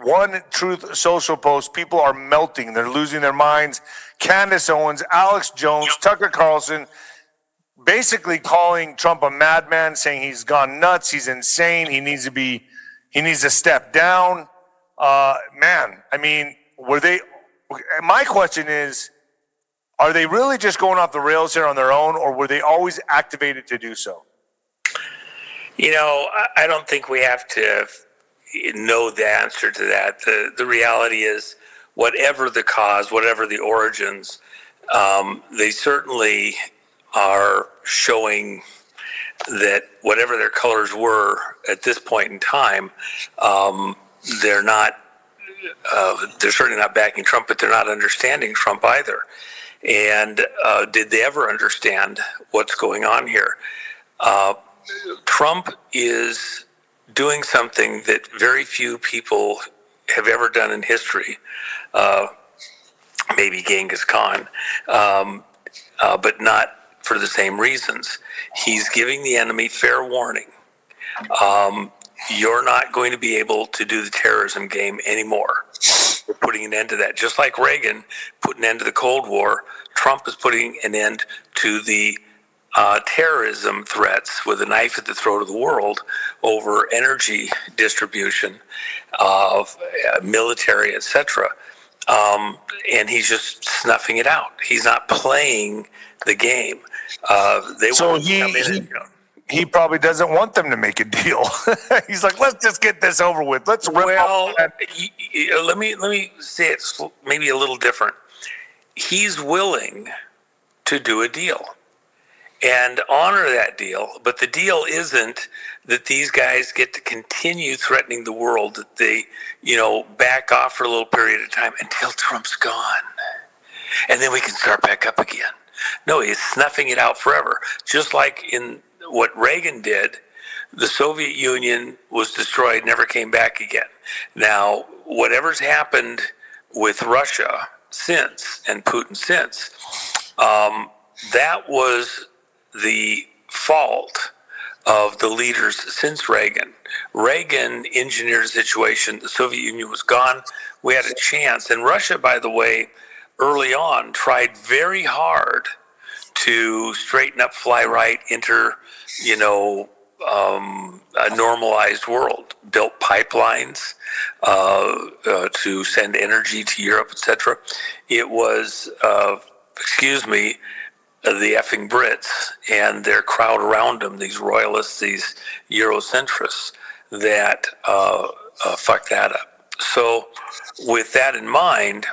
one Truth Social post, people are melting. They're losing their minds. Candace Owens, Alex Jones, Tucker Carlson, basically calling Trump a madman, saying he's gone nuts, he's insane, he needs to step down. Man, I mean, my question is, are they really just going off the rails here on their own, or were they always activated to do so? I don't think we have to know the answer to that. The reality is, whatever the cause, whatever the origins, they certainly are showing that whatever their colors were at this point in time, they're certainly not backing Trump, but they're not understanding Trump either. And did they ever understand what's going on here? Trump is doing something that very few people have ever done in history. Maybe Genghis Khan, but not for the same reasons. He's giving the enemy fair warning. You're not going to be able to do the terrorism game anymore. We're putting an end to that. Just like Reagan put an end to the Cold War, Trump is putting an end to the terrorism threats with a knife at the throat of the world over energy distribution, military, etc. And he's just snuffing it out. He's not playing the game. He probably doesn't want them to make a deal. He's like, let's just get this over with. Let's rip off that. Let me say it maybe a little different. He's willing to do a deal and honor that deal, but the deal isn't that these guys get to continue threatening the world, that they, back off for a little period of time until Trump's gone, and then we can start back up again. No, he's snuffing it out forever. Just like in what Reagan did, the Soviet Union was destroyed, never came back again. Now, whatever's happened with Russia since, and Putin since, that was the fault of the leaders since Reagan. Reagan engineered a situation. The Soviet Union was gone. We had a chance. And Russia, by the way, early on tried very hard to straighten up, fly right, enter, a normalized world, built pipelines to send energy to Europe, etc. It was, the effing Brits and their crowd around them, these royalists, these Eurocentrists, that fucked that up. So with that in mind,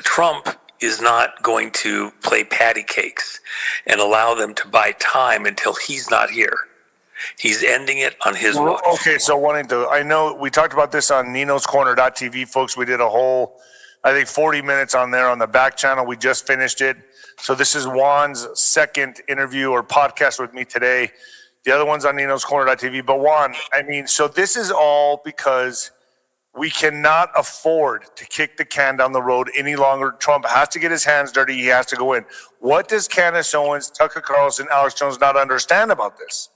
Trump is not going to play patty cakes and allow them to buy time until he's not here. He's ending it on his watch. Okay, so I know we talked about this on Nino's Corner.tv, folks. We did a whole, 40 minutes on there on the back channel. We just finished it. So this is Juan's second interview or podcast with me today. The other one's on Nino's Corner.tv. But Juan, so this is all because we cannot afford to kick the can down the road any longer. Trump has to get his hands dirty. He has to go in. What does Candace Owens, Tucker Carlson, Alex Jones not understand about this?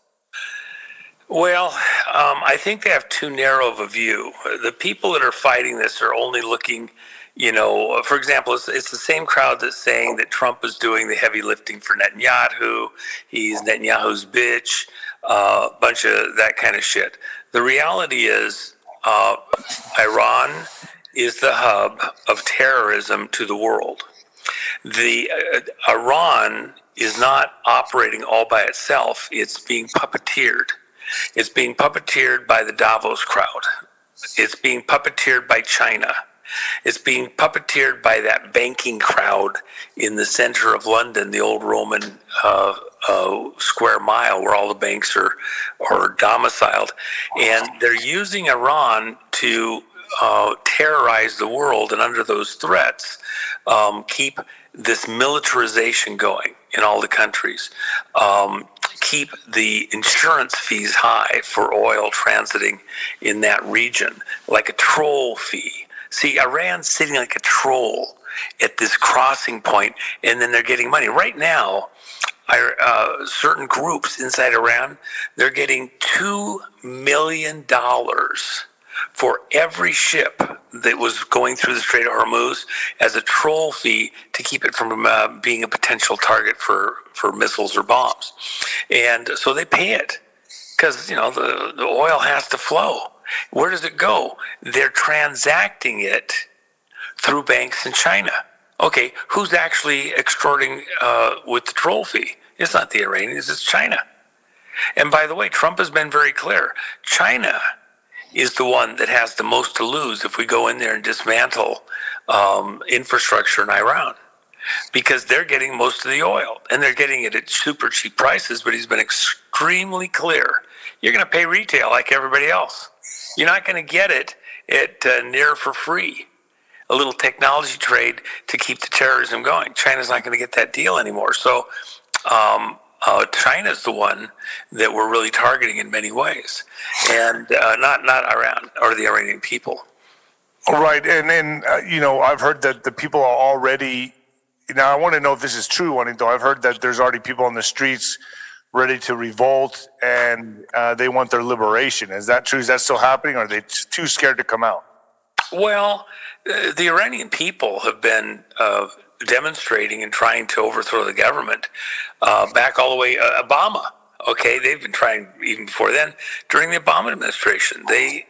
Well, I think they have too narrow of a view. The people that are fighting this are only looking, for example, it's the same crowd that's saying that Trump is doing the heavy lifting for Netanyahu. He's Netanyahu's bitch, a bunch of that kind of shit. The reality is, Iran is the hub of terrorism to the world. Iran is not operating all by itself. It's being puppeteered. It's being puppeteered by the Davos crowd. It's being puppeteered by China. It's being puppeteered by that banking crowd in the center of London, the old Roman square mile where all the banks are domiciled. And they're using Iran to terrorize the world, and under those threats, keep this militarization going in all the countries. Keep the insurance fees high for oil transiting in that region, like a troll fee. See, Iran's sitting like a troll at this crossing point, and then they're getting money. Right now, certain groups inside Iran, they're getting $2 million for every ship that was going through the Strait of Hormuz as a troll fee to keep it from being a potential target for missiles or bombs. And so they pay it because, the oil has to flow. Where does it go? They're transacting it through banks in China. Okay, who's actually extorting with the troll fee? It's not the Iranians, it's China. And by the way, Trump has been very clear. China is the one that has the most to lose if we go in there and dismantle infrastructure in Iran, because they're getting most of the oil and they're getting it at super cheap prices. But he's been extremely clear. You're going to pay retail like everybody else. You're not going to get it at near for free. A little technology trade to keep the terrorism going. China's not going to get that deal anymore. So China's the one that we're really targeting in many ways, and not Iran or the Iranian people. Right, and I've heard that the people are already. Now I want to know if this is true, Juanito. I've heard that there's already people on the streets ready to revolt, and they want their liberation. Is that true? Is that still happening, or are they too scared to come out? Well, the Iranian people have been demonstrating and trying to overthrow the government back all the way Obama. Okay, they've been trying even before then. During the Obama administration, they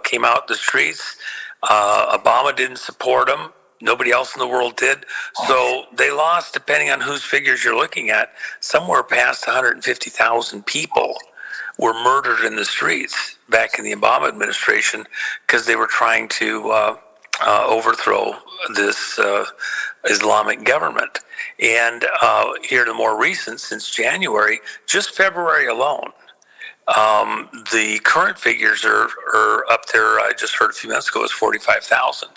came out the streets. Obama didn't support them. Nobody else in the world did. So they lost, depending on whose figures you're looking at, somewhere past 150,000 people were murdered in the streets back in the Obama administration because they were trying to overthrow this Islamic government. And here, the more recent, since January, just February alone, the current figures are up there. I just heard a few minutes ago was 45,000.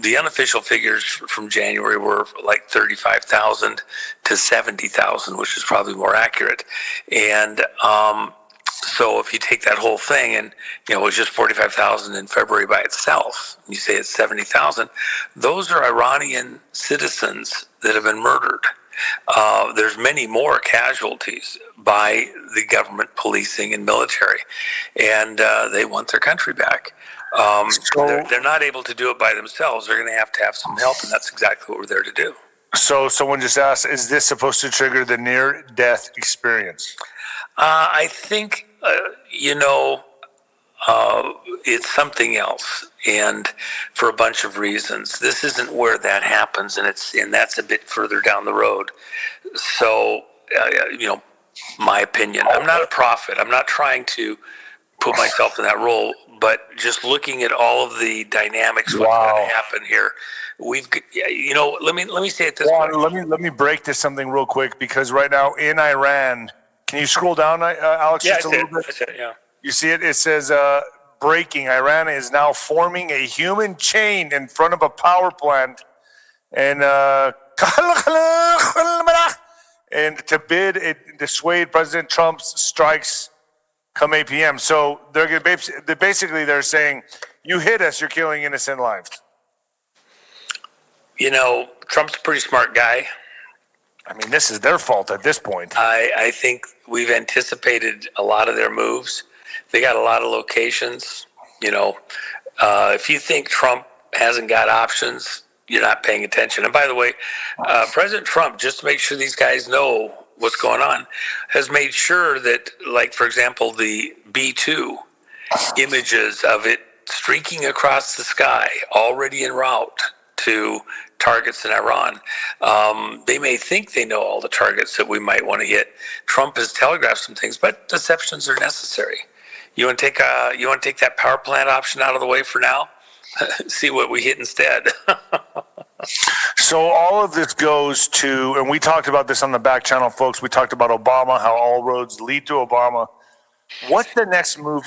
The unofficial figures from January were like 35,000 to 70,000, which is probably more accurate. And so if you take that whole thing and, it was just 45,000 in February by itself, you say it's 70,000, those are Iranian citizens that have been murdered. There's many more casualties by the government policing and military, and they want their country back. They're not able to do it by themselves. They're going to have some help, and that's exactly what we're there to do. So someone just asked, is this supposed to trigger the near-death experience? I think, it's something else, and for a bunch of reasons. This isn't where that happens, and that's a bit further down the road. So, my opinion. I'm not a prophet. I'm not trying to put myself in that role, but just looking at all of the dynamics, what's going to happen here. Let me say it this way. Let me break this something real quick, because right now in Iran, can you scroll down, Alex, just a little bit? I said, yeah. You see it? It says, breaking. Iran is now forming a human chain in front of a power plant, and to dissuade President Trump's strikes come 8 p.m. So they're saying, you hit us, you're killing innocent lives. Trump's a pretty smart guy. I mean, this is their fault at this point. I think we've anticipated a lot of their moves. They got a lot of locations. If you think Trump hasn't got options, you're not paying attention. And by the way, President Trump, just to make sure these guys know what's going on, has made sure that, like, for example, the B-2 images of it streaking across the sky, already en route to targets in Iran. They may think they know all the targets that we might want to hit. Trump has telegraphed some things, but deceptions are necessary. You want to take that power plant option out of the way for now? See what we hit instead. So all of this goes to, and we talked about this on the back channel, folks. We talked about Obama, how all roads lead to Obama. What's the next move?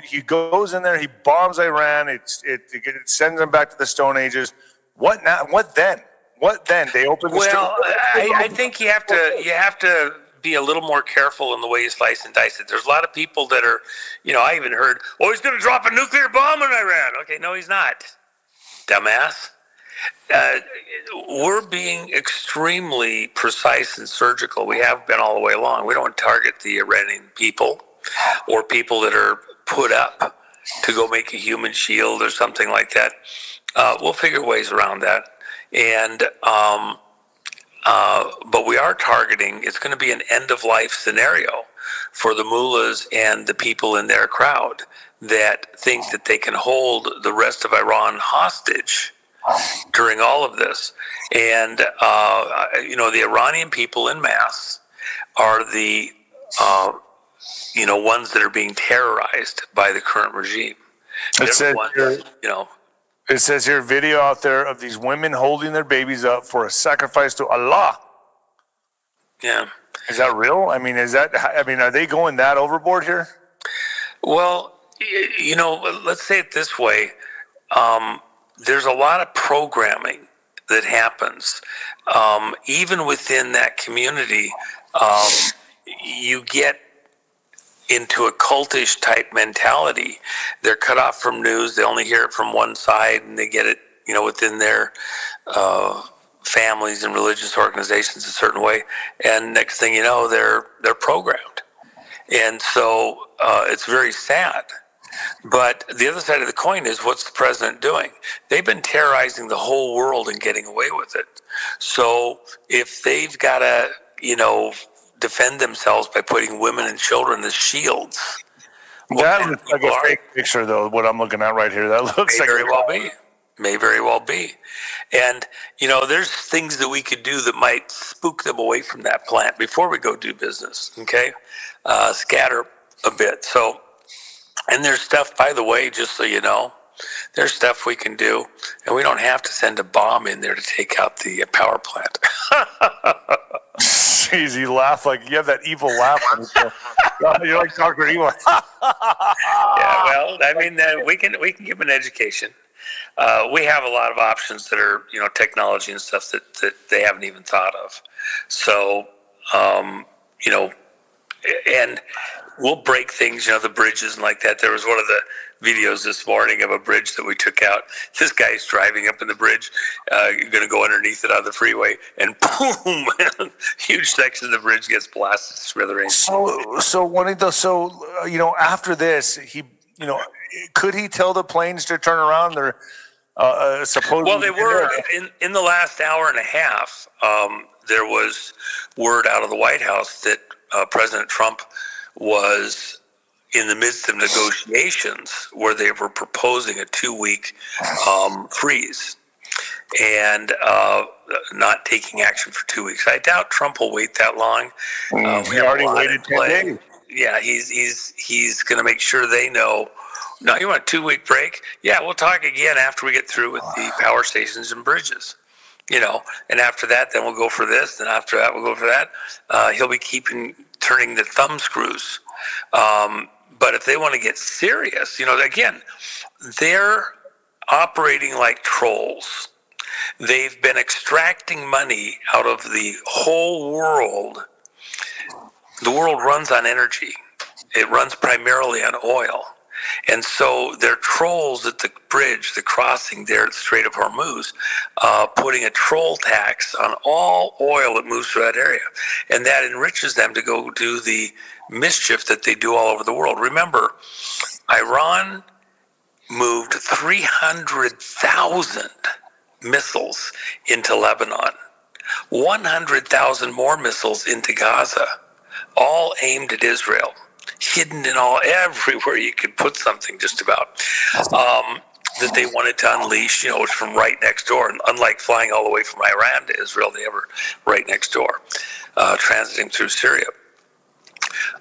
He goes in there, he bombs Iran, it sends them back to the Stone Ages. What now? What then? They open the I think you have to be a little more careful in the way you slice and dice it. There's a lot of people that are, I even heard, he's going to drop a nuclear bomb on Iran. Okay, no, he's not. Dumbass. We're being extremely precise and surgical. We have been all the way along. We don't target the Iranian people. or people that are put up to go make a human shield or something like that. We'll figure ways around that. And but we are targeting, it's going to be an end-of-life scenario for the mullahs and the people in their crowd that think that they can hold the rest of Iran hostage during all of this. And, the Iranian people in mass are the, ones that are being terrorized by the current regime. It says, It says here, video out there of these women holding their babies up for a sacrifice to Allah. Yeah. Is that real? Are they going that overboard here? Well, let's say it this way. There's a lot of programming that happens. Even within that community, you get into a cultish type mentality. They're cut off from news. They only hear it from one side, and they get it, within their families and religious organizations a certain way. And next thing you know, they're programmed. And so it's very sad. But the other side of the coin is, what's the president doing? They've been terrorizing the whole world and getting away with it. So if they've got to, defend themselves by putting women and children as shields. That looks like a fake picture, though, what I'm looking at right here. That looks like May very well be. And, there's things that we could do that might spook them away from that plant before we go do business, okay? Scatter a bit. So, and there's stuff, by the way, just so you know, there's stuff we can do, and we don't have to send a bomb in there to take out the power plant. Jeez, you laugh like you have that evil laugh. You're like Dr. Evil. Yeah, well, we can give them an education. We have a lot of options that are, technology and stuff that they haven't even thought of. So, and we'll break things, the bridges and like that. There was one of the videos this morning of a bridge that we took out. This guy's driving up in the bridge, going to go underneath it on the freeway, and boom, huge section of the bridge gets blasted to smithereens. So Juanito, after this, could he tell the planes to turn around? They're supposedly. Well, they were in the last hour and a half. There was word out of the White House that President Trump was in the midst of negotiations where they were proposing a 2-week freeze and not taking action for 2 weeks. I doubt Trump will wait that long. He already waited 10 days. Yeah, he's going to make sure they know. No, you want a 2-week break? Yeah, we'll talk again after we get through with the power stations and bridges. And after that, then we'll go for this. And after that, we'll go for that. He'll be turning the thumb screws. But if they want to get serious, again, they're operating like trolls. They've been extracting money out of the whole world. The world runs on energy. It runs primarily on oil. And so they're trolls at the bridge, the crossing there at the Strait of Hormuz, putting a troll tax on all oil that moves through that area. And that enriches them to go do the mischief that they do all over the world. Remember, Iran moved 300,000 missiles into Lebanon, 100,000 more missiles into Gaza, all aimed at Israel. Hidden in everywhere you could put something, just about, that they wanted to unleash, from right next door. And unlike flying all the way from Iran to Israel, they were right next door, transiting through Syria.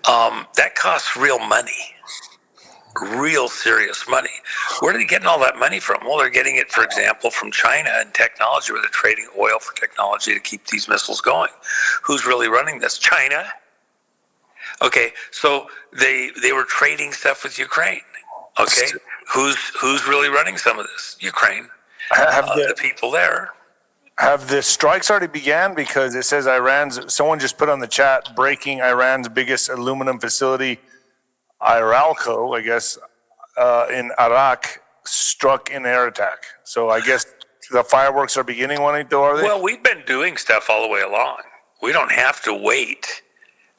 That costs real money, real serious money. Where are they getting all that money from? Well, they're getting it, for example, from China and technology, where they're trading oil for technology to keep these missiles going. Who's really running this? China. Okay, so they were trading stuff with Ukraine. Okay, who's really running some of this? Ukraine. The people there. Have the strikes already began? Because it says someone just put on the chat, breaking Iran's biggest aluminum facility, Iralco, I guess, in Iraq, struck in air attack. So I guess the fireworks are beginning, Juanito, are they? Well, we've been doing stuff all the way along. We don't have to wait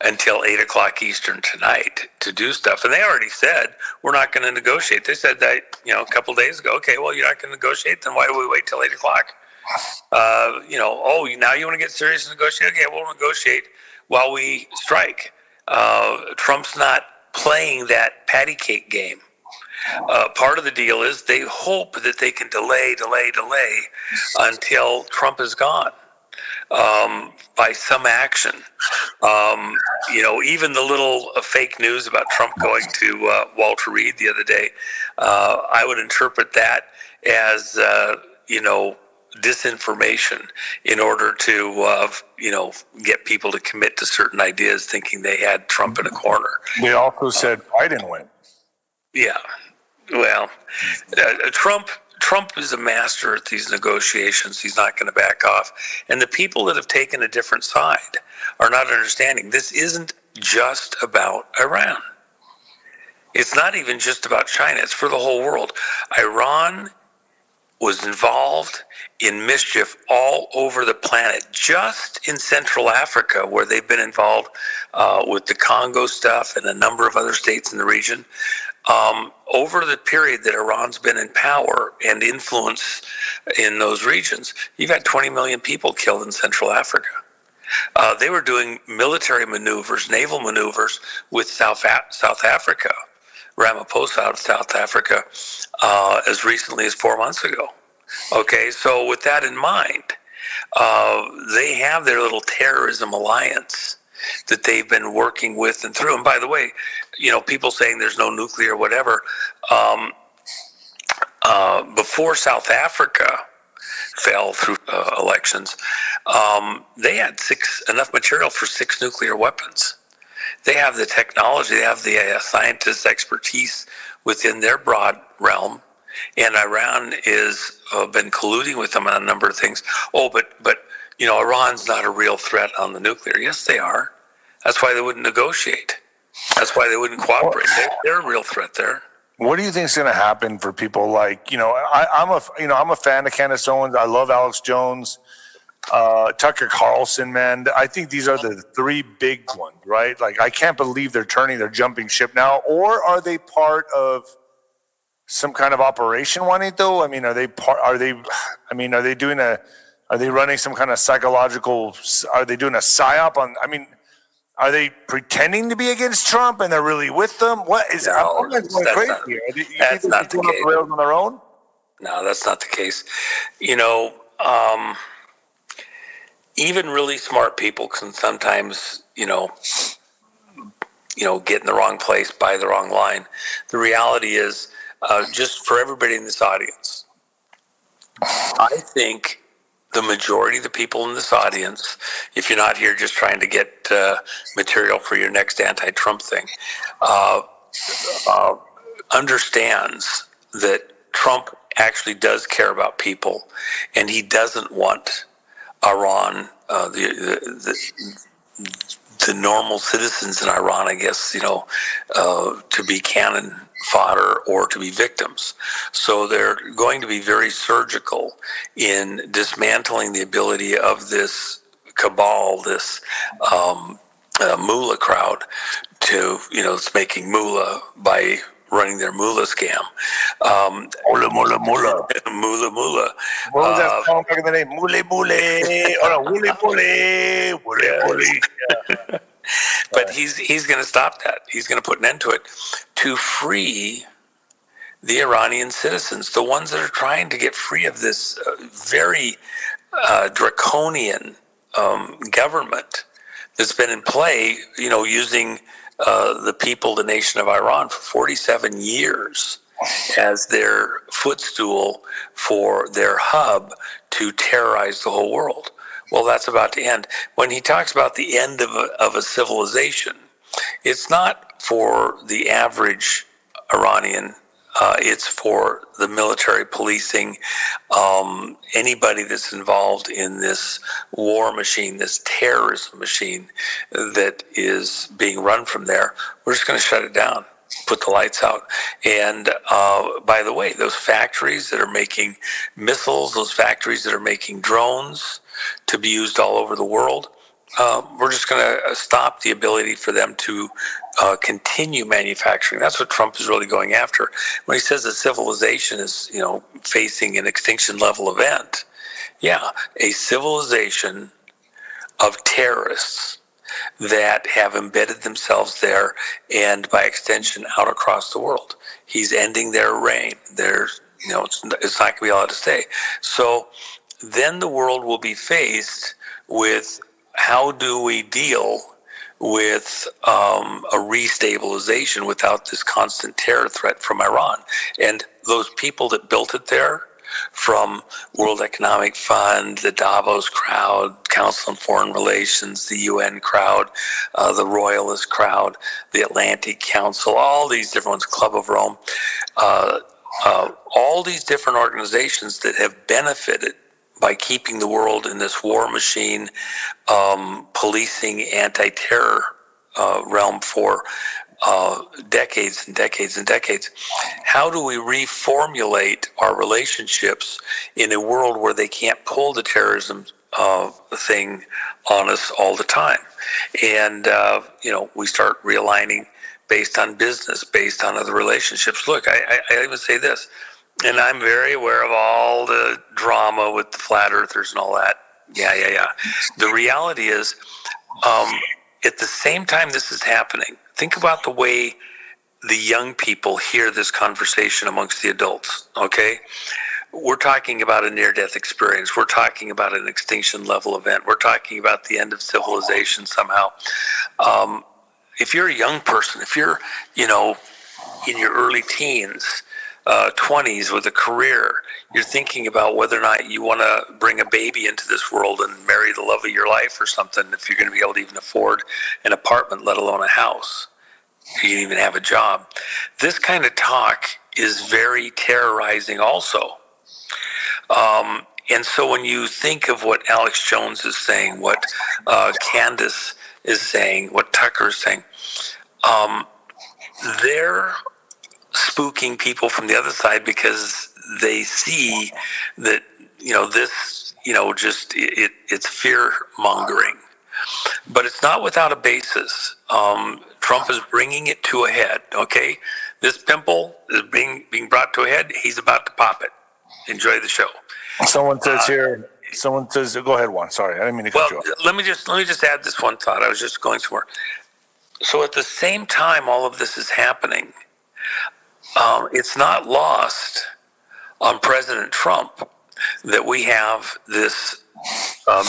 until 8 o'clock Eastern tonight to do stuff. And they already said, we're not going to negotiate. They said that, a couple of days ago. Okay, well, you're not going to negotiate, then why do we wait till 8 o'clock? Now you want to get serious and negotiate? Okay, we'll negotiate while we strike. Trump's not playing that patty cake game. Part of the deal is they hope that they can delay until Trump is gone by some action. Even the little fake news about Trump going to Walter Reed the other day, I would interpret that as, disinformation in order to, get people to commit to certain ideas thinking they had Trump in a corner. They also said Biden went. Yeah. Well, Trump is a master at these negotiations. He's not going to back off. And the people that have taken a different side are not understanding. This isn't just about Iran. It's not even just about China. It's for the whole world. Iran was involved in mischief all over the planet, just in Central Africa, where they've been involved with the Congo stuff and a number of other states in the region. Over the period that Iran's been in power and influence in those regions, you've had 20 million people killed in Central Africa. They were doing military maneuvers, naval maneuvers with South Africa, Ramaphosa out of South Africa, as recently as 4 months ago. Okay, so with that in mind, they have their little terrorism alliance that they've been working with and through. And by the way, people saying there's no nuclear, whatever. Before South Africa fell through elections, they had enough material for 6 nuclear weapons. They have the technology, they have the scientists' expertise within their broad realm, and Iran is been colluding with them on a number of things. Oh, but Iran's not a real threat on the nuclear. Yes, they are. That's why they wouldn't negotiate. That's why they wouldn't cooperate. They're a real threat there. What do you think is going to happen for people like, I'm a fan of Candace Owens. I love Alex Jones, Tucker Carlson, man. I think these are the 3 big ones, right? Like, I can't believe they're jumping ship now. Or are they part of some kind of operation, Juanito? I mean, are they running some kind of psychological, are they doing a psyop on, are they pretending to be against Trump and they're really with them? What is no, that's going crazy? That's not the case. On their own? No, that's not the case. Even really smart people can sometimes, get in the wrong place, buy the wrong line. The reality is, just for everybody in this audience, I think the majority of the people in this audience, if you're not here just trying to get material for your next anti-Trump thing, understands that Trump actually does care about people, and he doesn't want Iran, the normal citizens in Iran, I guess, to be cannon fodder or to be victims. So they're going to be very surgical in dismantling the ability of this cabal, this mullah crowd to, it's making mullah by running their mullah scam. Mullah. Mullah. What was that song back in the day? Mule. Yeah. But he's going to stop that. He's going to put an end to it to free the Iranian citizens, the ones that are trying to get free of this very draconian government that's been in play, using the people, the nation of Iran, for 47 years as their footstool for their hub to terrorize the whole world. Well, that's about to end. When he talks about the end of a civilization, it's not for the average Iranian. It's for the military policing, anybody that's involved in this war machine, this terrorism machine that is being run from there. We're just going to shut it down, put the lights out. And by the way, those factories that are making missiles, those factories that are making drones to be used all over the world, we're just going to stop the ability for them to continue manufacturing. That's what Trump is really going after. When he says that civilization is, facing an extinction level event, yeah, a civilization of terrorists that have embedded themselves there and by extension out across the world. He's ending their reign. It's not going to be allowed to stay. So then the world will be faced with how do we deal with a restabilization without this constant terror threat from Iran. And those people that built it there, from World Economic Fund, the Davos crowd, Council on Foreign Relations, the UN crowd, the Royalist crowd, the Atlantic Council, all these different ones, Club of Rome, all these different organizations that have benefited by keeping the world in this war machine, policing anti-terror realm for decades and decades and decades. How do we reformulate our relationships in a world where they can't pull the terrorism thing on us all the time? And, we start realigning based on business, based on other relationships. Look, I even say this, and I'm very aware of all the drama with the flat earthers and all that. Yeah. The reality is, at the same time this is happening, think about the way the young people hear this conversation amongst the adults, okay? We're talking about a near-death experience. We're talking about an extinction level event. We're talking about the end of civilization somehow. If you're a young person, if you're, in your early teens, 20s with a career, you're thinking about whether or not you want to bring a baby into this world and marry the love of your life or something, if you're going to be able to even afford an apartment, let alone a house. You can even have a job. This kind of talk is very terrorizing also. And so when you think of what Alex Jones is saying, what Candace is saying, what Tucker is saying, they're spooking people from the other side because they see that, it's fear mongering. But it's not without a basis. Trump is bringing it to a head, okay? This pimple is being brought to a head. He's about to pop it. Enjoy the show. Someone says, go ahead, Juan. Sorry, I didn't mean to cut you off. Let me just add this one thought. I was just going somewhere. So at the same time all of this is happening, it's not lost on President Trump that we have this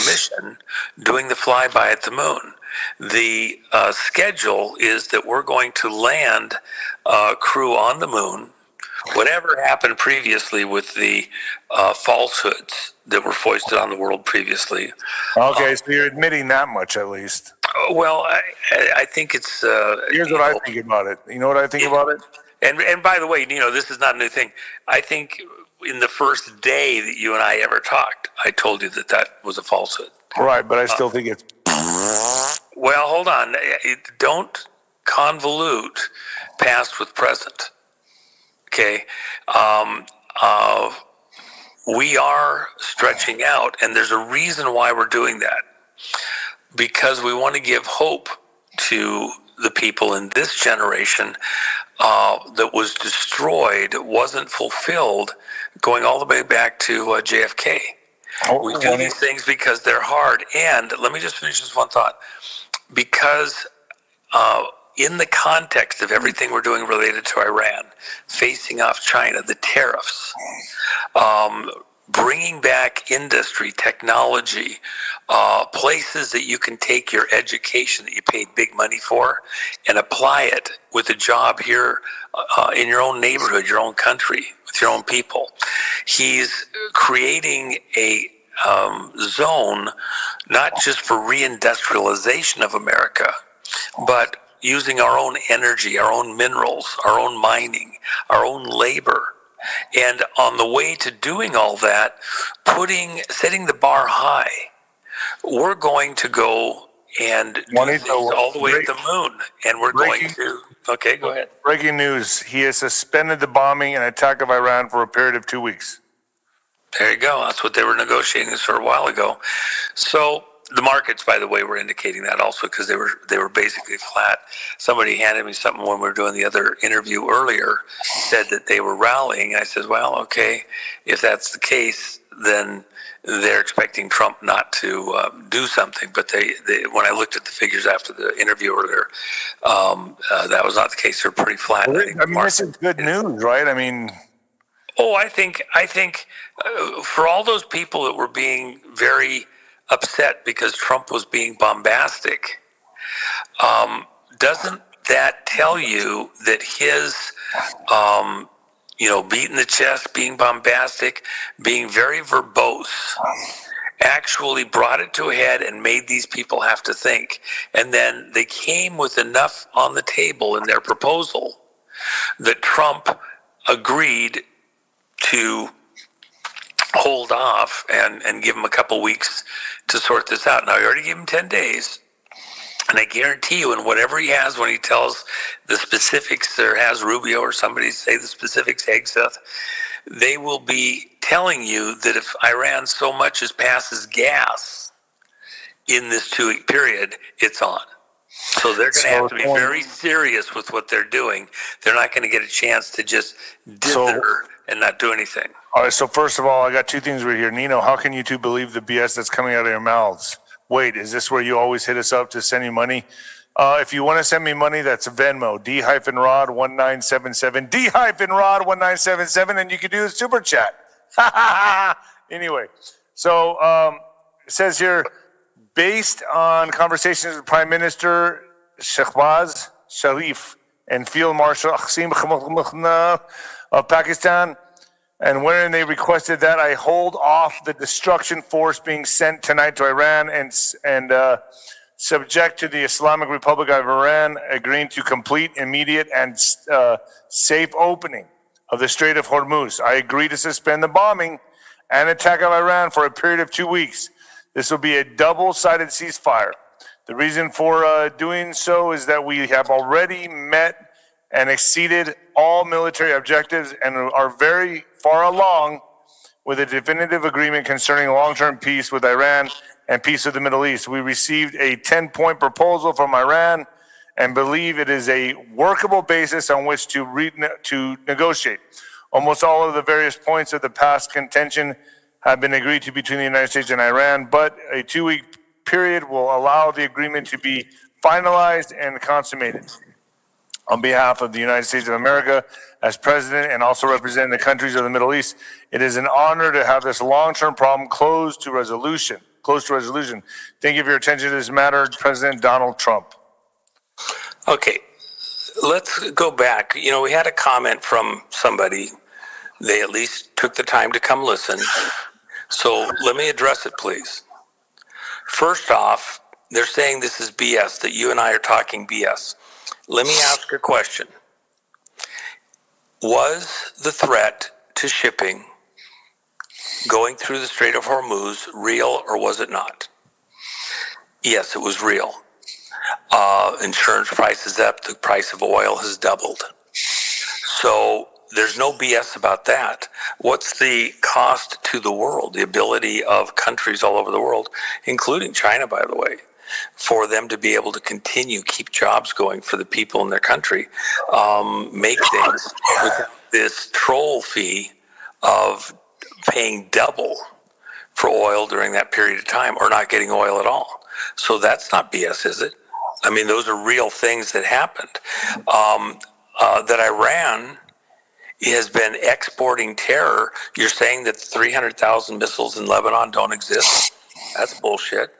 mission doing the flyby at the moon. The schedule is that we're going to land a crew on the moon. Whatever happened previously with the falsehoods that were foisted on the world previously. Okay, so you're admitting that much at least. Well, I think it's... Here's what I think about it. You know what I think about it? And by the way, this is not a new thing. I think in the first day that you and I ever talked, I told you that was a falsehood. Right, but I still think it's... Well, hold on. Don't convolute past with present. Okay? We are stretching out, and there's a reason why we're doing that. Because we want to give hope to the people in this generation that was destroyed, wasn't fulfilled, going all the way back to JFK. We do these things because they're hard. And let me just finish this one thought. Because in the context of everything we're doing related to Iran, facing off China, the tariffs, bringing back industry, technology, places that you can take your education that you paid big money for and apply it with a job here in your own neighborhood, your own country, with your own people. He's creating a zone not just for reindustrialization of America, but using our own energy, our own minerals, our own mining, our own labor. And on the way to doing all that, setting the bar high, we're going to go and do things all the way to the moon. And we're going to... Okay, go ahead. Breaking news. He has suspended the bombing and attack of Iran for a period of 2 weeks. There you go. That's what they were negotiating this for a while ago. So the markets, by the way, were indicating that also because they were basically flat. Somebody handed me something when we were doing the other interview earlier, said that they were rallying. I said, well, okay, if that's the case, then they're expecting Trump not to do something. But they when I looked at the figures after the interview earlier, that was not the case. They're pretty flat. Well, I mean, this is good news, right? I mean, oh, I think for all those people that were being very upset because Trump was being bombastic, doesn't that tell you that his, beating the chest, being bombastic, being very verbose, actually brought it to a head and made these people have to think? And then they came with enough on the table in their proposal that Trump agreed to hold off and give him a couple weeks to sort this out. Now, I already gave him 10 days. And I guarantee you, in whatever he has, when he tells the specifics or has Rubio or somebody say the specifics, Hegseth, they will be telling you that if Iran so much as passes gas in this 2-week period, it's on. So they're going to have to be very serious with what they're doing. They're not going to get a chance to just dither and not do anything. All right, so first of all, I got two things right here. Nino, how can you two believe the BS that's coming out of your mouths? Wait, is this where you always hit us up to send you money? If you want to send me money, that's Venmo, D-Rod1977, D-Rod1977, and you can do a super chat. Anyway, so it says here, based on conversations with Prime Minister Shehbaz Sharif and Field Marshal Qasim of Pakistan, and wherein they requested that I hold off the destruction force being sent tonight to Iran and subject to the Islamic Republic of Iran agreeing to complete, immediate, and safe opening of the Strait of Hormuz. I agree to suspend the bombing and attack of Iran for a period of 2 weeks. This will be a double-sided ceasefire. The reason for doing so is that we have already met and exceeded all military objectives and are very far along with a definitive agreement concerning long-term peace with Iran and peace with the Middle East. We received a 10-point proposal from Iran and believe it is a workable basis on which to negotiate. Almost all of the various points of the past contention have been agreed to between the United States and Iran, but a 2-week period will allow the agreement to be finalized and consummated. On behalf of the United States of America, as president and also representing the countries of the Middle East, it is an honor to have this long-term problem close to resolution. Thank you for your attention to this matter, President Donald Trump. Okay, let's go back. We had a comment from somebody. They at least took the time to come listen. So let me address it, please. First off, they're saying this is BS, that you and I are talking BS. Let me ask a question. Was the threat to shipping going through the Strait of Hormuz real or was it not? Yes, it was real. Insurance prices up, the price of oil has doubled. So there's no BS about that. What's the cost to the world, the ability of countries all over the world, including China, by the way, for them to be able to continue, keep jobs going for the people in their country, make things with this troll fee of paying double for oil during that period of time or not getting oil at all. So that's not BS, is it? I mean, those are real things that happened. That Iran has been exporting terror. You're saying that 300,000 missiles in Lebanon don't exist? That's bullshit.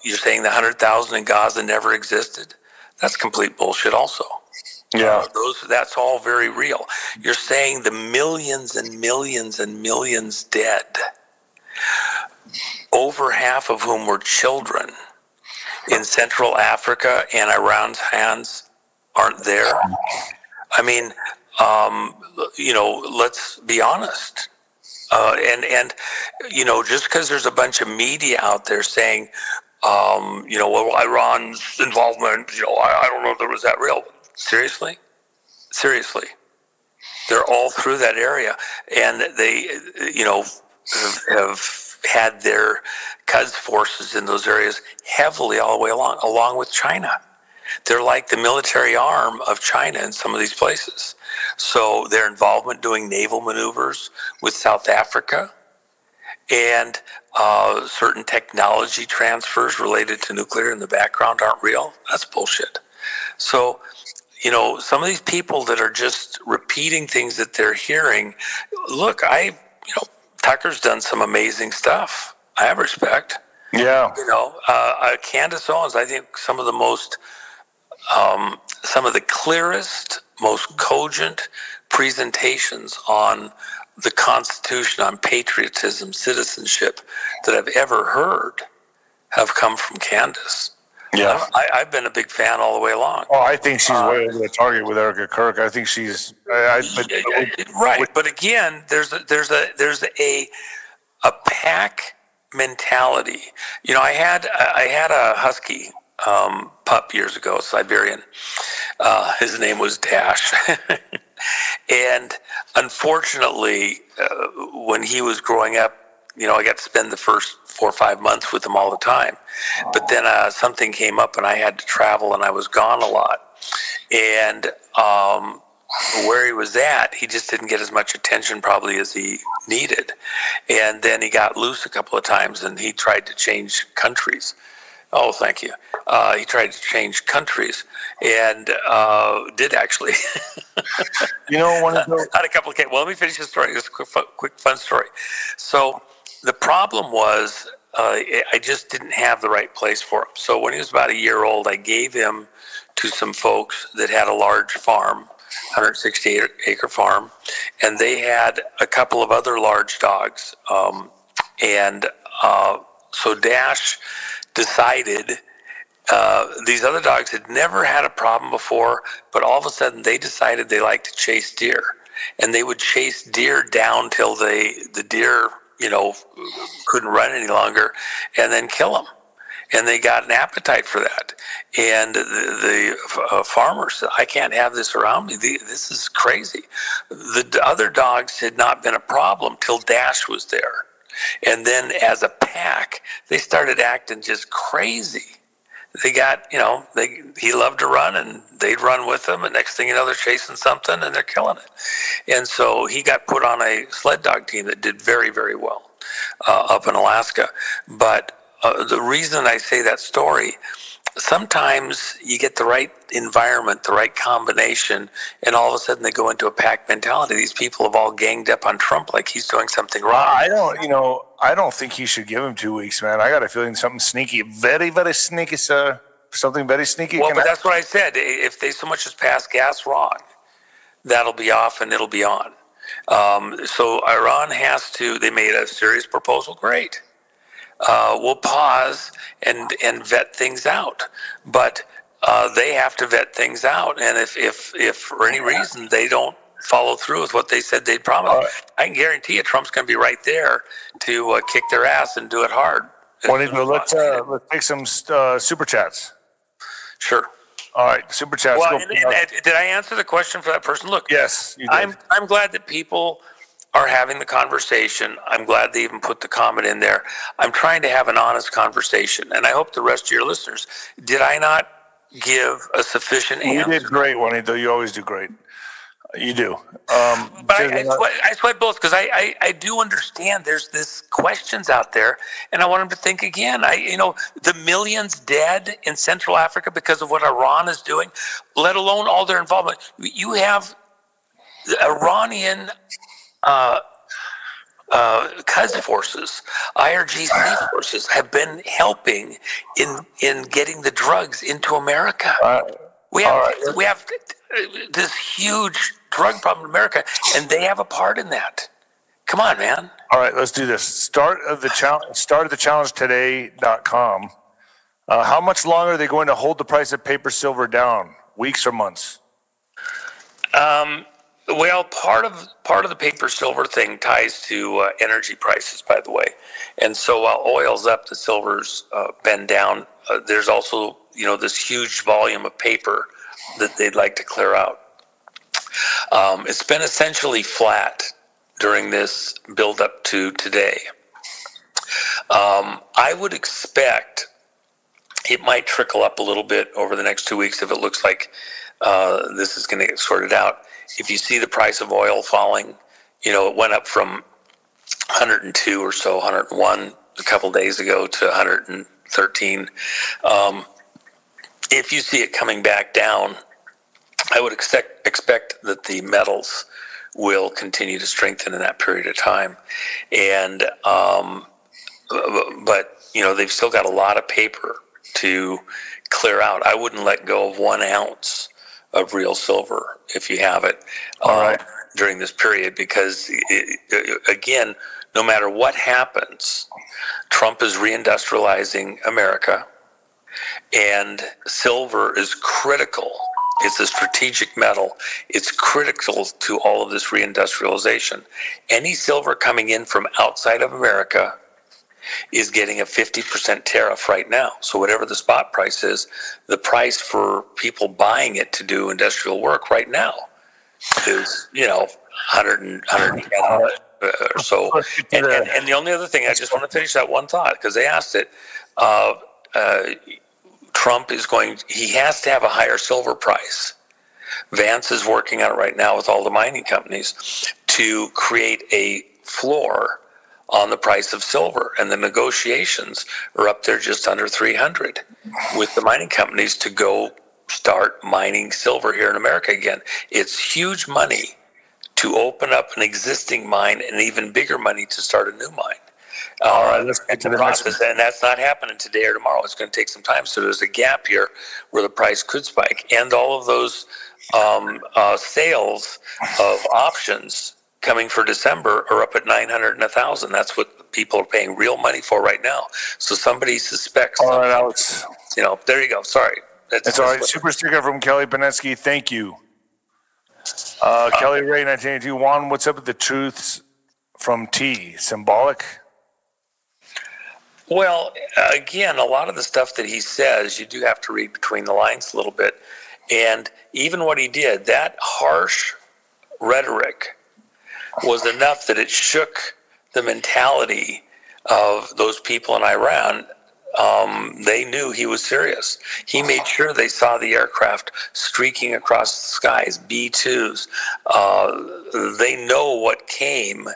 You're saying the 100,000 in Gaza never existed? That's complete bullshit also. Yeah. That's all very real. You're saying the millions and millions and millions dead, over half of whom were children in Central Africa and Iran's hands, aren't there? I mean, let's be honest. Just because there's a bunch of media out there saying, Iran's involvement, I don't know if there was that real. Seriously? They're all through that area. And they, have had their Quds forces in those areas heavily all the way along with China. They're like the military arm of China in some of these places. So their involvement doing naval maneuvers with South Africa and certain technology transfers related to nuclear in the background aren't real. That's bullshit. So, some of these people that are just repeating things that they're hearing, look, Tucker's done some amazing stuff. I have respect. Yeah. Candace Owens, I think some of the clearest, most cogent presentations on the Constitution, on patriotism, citizenship that I've ever heard have come from Candace. Yeah. I've been a big fan all the way along. Oh, I think she's way over the target with Erica Kirk. I think she's right. But again, there's a pack mentality. I had a husky pup years ago, Siberian. His name was Dash. And unfortunately, when he was growing up, I got to spend the first 4 or 5 months with him all the time. But then something came up and I had to travel and I was gone a lot. And where he was at, he just didn't get as much attention probably as he needed. And then he got loose a couple of times and he tried to change countries. Oh, thank you. He tried to change countries and did actually. One of those. Had a couple of cases. Well, let me finish the story. It's a quick, fun story. So the problem was I just didn't have the right place for him. So when he was about a year old, I gave him to some folks that had a large farm, 168-acre farm, and they had a couple of other large dogs. So Dash decided these other dogs had never had a problem before, but all of a sudden they decided they liked to chase deer, and they would chase deer down till the deer, couldn't run any longer, and then kill them. And they got an appetite for that. And the farmer said, I can't have this around me. This is crazy. The other dogs had not been a problem till Dash was there. And then as a pack, they started acting just crazy. They got, he loved to run and they'd run with him. And next thing you know, they're chasing something and they're killing it. And so he got put on a sled dog team that did very, very well up in Alaska. But the reason I say that story, sometimes you get the right environment, the right combination, and all of a sudden they go into a pack mentality. These people have all ganged up on Trump like he's doing something wrong. I don't think he should give him 2 weeks, man. I got a feeling something sneaky, very, very sneaky, sir. Something very sneaky. Well, but that's what I said. If they so much as pass gas wrong, that'll be off and it'll be on. So Iran they made a serious proposal. Great. We'll pause and vet things out, but they have to vet things out. And if for any reason they don't follow through with what they said they'd promise, I can guarantee you Trump's going to be right there to kick their ass and do it hard. Let's take some super chats. Sure. All right, super chats. Well, did I answer the question for that person? Look, yes, you did. I'm glad that people are having the conversation. I'm glad they even put the comment in there. I'm trying to have an honest conversation, and I hope the rest of your listeners, did I not give a sufficient answer? You did great, Juanito. You always do great. You do. But I sweat bullets because I do understand there's this questions out there, and I want them to think again. The millions dead in Central Africa because of what Iran is doing, let alone all their involvement. You have the Iranian Quds forces, IRGC forces have been helping in getting the drugs into America. We have this huge drug problem in America, and they have a part in that. Come on, man. All right, let's do this. Start of the challenge today.com. How much longer are they going to hold the price of paper silver down? Weeks or months? Well, part of the paper silver thing ties to energy prices, by the way. And so while oil's up, the silver's been down. There's also, this huge volume of paper that they'd like to clear out. It's been essentially flat during this build up to today. I would expect it might trickle up a little bit over the next 2 weeks if it looks like this is going to get sorted out. If you see the price of oil falling, it went up from 102 or so, 101 a couple days ago to 113. If you see it coming back down, I would expect that the metals will continue to strengthen in that period of time. And, but, they've still got a lot of paper to clear out. I wouldn't let go of 1 ounce of real silver if you have it during this period, because again, no matter what happens, Trump is reindustrializing America, and silver is critical. It's a strategic metal. It's critical to all of this reindustrialization. Any silver coming in from outside of America is getting a 50% tariff right now. So whatever the spot price is, the price for people buying it to do industrial work right now is, 110 or so. And the only other thing, I just want to finish that one thought, because they asked it, Trump he has to have a higher silver price. Vance is working on it right now with all the mining companies to create a floor on the price of silver, and the negotiations are up there just under 300 with the mining companies to go start mining silver here in America again. It's huge money to open up an existing mine, and even bigger money to start a new mine. All right, let's get to the process, and that's not happening today or tomorrow. It's going to take some time. So there's a gap here where the price could spike, and all of those sales of options coming for December are up at 900 and 1,000. That's what people are paying real money for right now. So somebody suspects. All right, Alex. There you go. Sorry. That's all right. Super sticker from Kelly Benesky. Thank you. Kelly Ray, 1982. Juan, what's up with the truths from T? Symbolic? Well, again, a lot of the stuff that he says, you do have to read between the lines a little bit. And even what he did, that harsh rhetoric was enough that it shook the mentality of those people in Iran. They knew he was serious. He made sure they saw the aircraft streaking across the skies, B-2s. They know what came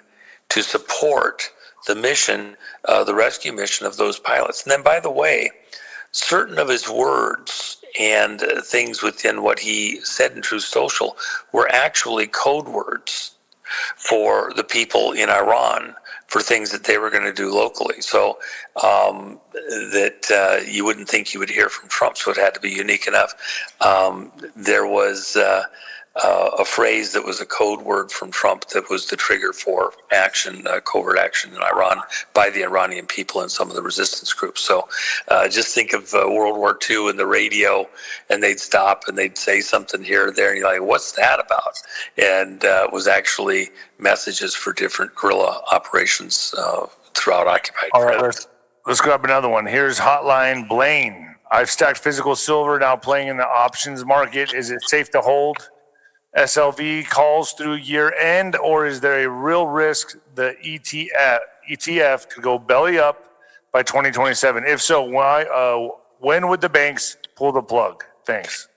to support the mission, the rescue mission of those pilots. And then, by the way, certain of his words and things within what he said in Truth Social were actually code words for the people in Iran for things that they were going to do locally. So that you wouldn't think you would hear from Trump, so it had to be unique enough. There was a phrase that was a code word from Trump that was the trigger for action, covert action in Iran by the Iranian people and some of the resistance groups. So just think of World War II and the radio, and they'd stop and they'd say something here or there, and you're like, what's that about? And it was actually messages for different guerrilla operations throughout occupied. All right, let's grab another one. Here's Hotline Blaine. I've stacked physical silver, now playing in the options market. Is it safe to hold SLV calls through year end, or is there a real risk the ETF could go belly up by 2027? If so, why? When would the banks pull the plug? Thanks.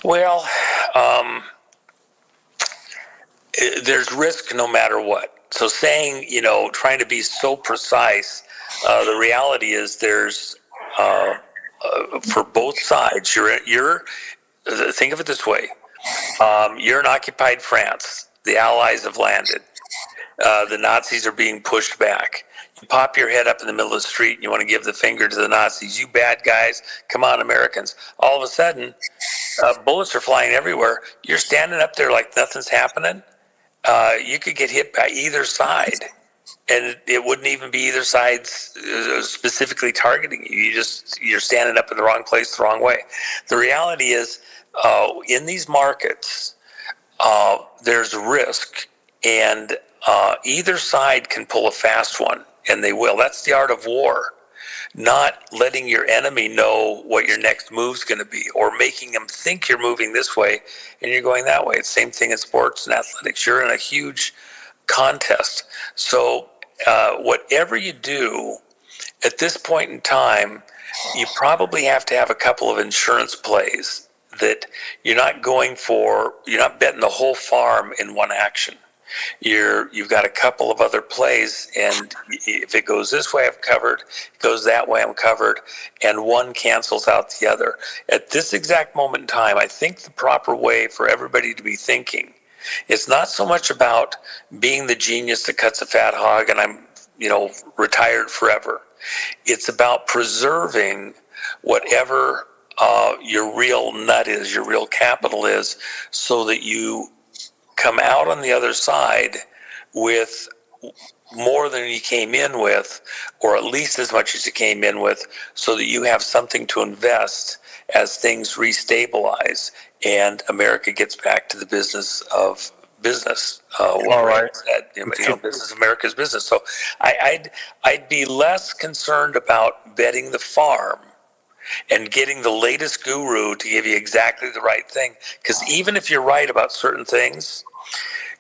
Well, there's risk no matter what. So saying, trying to be so precise, the reality is there's for both sides. You're think of it this way. You're in occupied France. The Allies have landed. The Nazis are being pushed back. You pop your head up in the middle of the street and you want to give the finger to the Nazis. You bad guys, come on, Americans. All of a sudden, bullets are flying everywhere. You're standing up there like nothing's happening. You could get hit by either side, and it wouldn't even be either side specifically targeting you. You're standing up in the wrong place the wrong way. The reality is, in these markets, there's risk, and either side can pull a fast one, and they will. That's the art of war. Not letting your enemy know what your next move's going to be, or making them think you're moving this way and you're going that way. It's the same thing in sports and athletics. You're in a huge contest. So whatever you do, at this point in time, you probably have to have a couple of insurance plays that you're not betting the whole farm in one action. You've got a couple of other plays, and if it goes this way, I'm covered. It goes that way, I'm covered, and one cancels out the other. At this exact moment in time, I think the proper way for everybody to be thinking, it's not so much about being the genius that cuts a fat hog and I'm, retired forever. It's about preserving whatever your real nut is, your real capital is, so that you come out on the other side with more than you came in with, or at least as much as you came in with, so that you have something to invest as things restabilize and America gets back to the business of business. All right. Business, America's business. So I'd be less concerned about betting the farm and getting the latest guru to give you exactly the right thing. Because even if you're right about certain things,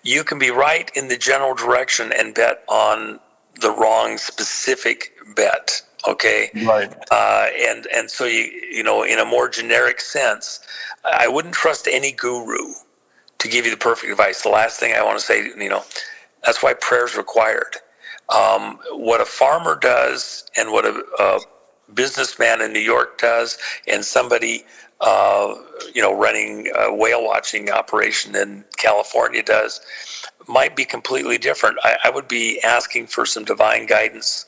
you can be right in the general direction and bet on the wrong specific bet. Okay. Right. And so in a more generic sense, I wouldn't trust any guru to give you the perfect advice. The last thing I want to say, that's why prayer is required. What a farmer does and what a businessman in New York does, and somebody running a whale watching operation in California does, might be completely different. I would be asking for some divine guidance,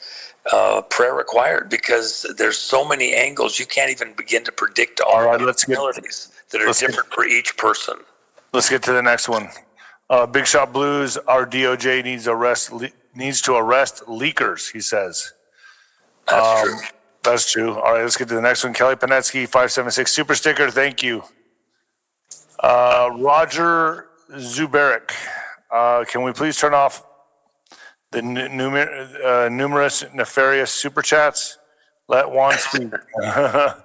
prayer required, because there's so many angles you can't even begin to predict all the possibilities that are different for each person. Let's get to the next one. Big Shot Blues, our DOJ needs to arrest leakers, he says. That's true. That's true. All right, let's get to the next one. Kelly Panetsky, 576 super sticker. Thank you. Roger Zuberik, can we please turn off the numerous nefarious super chats? Let Juan speak. Well,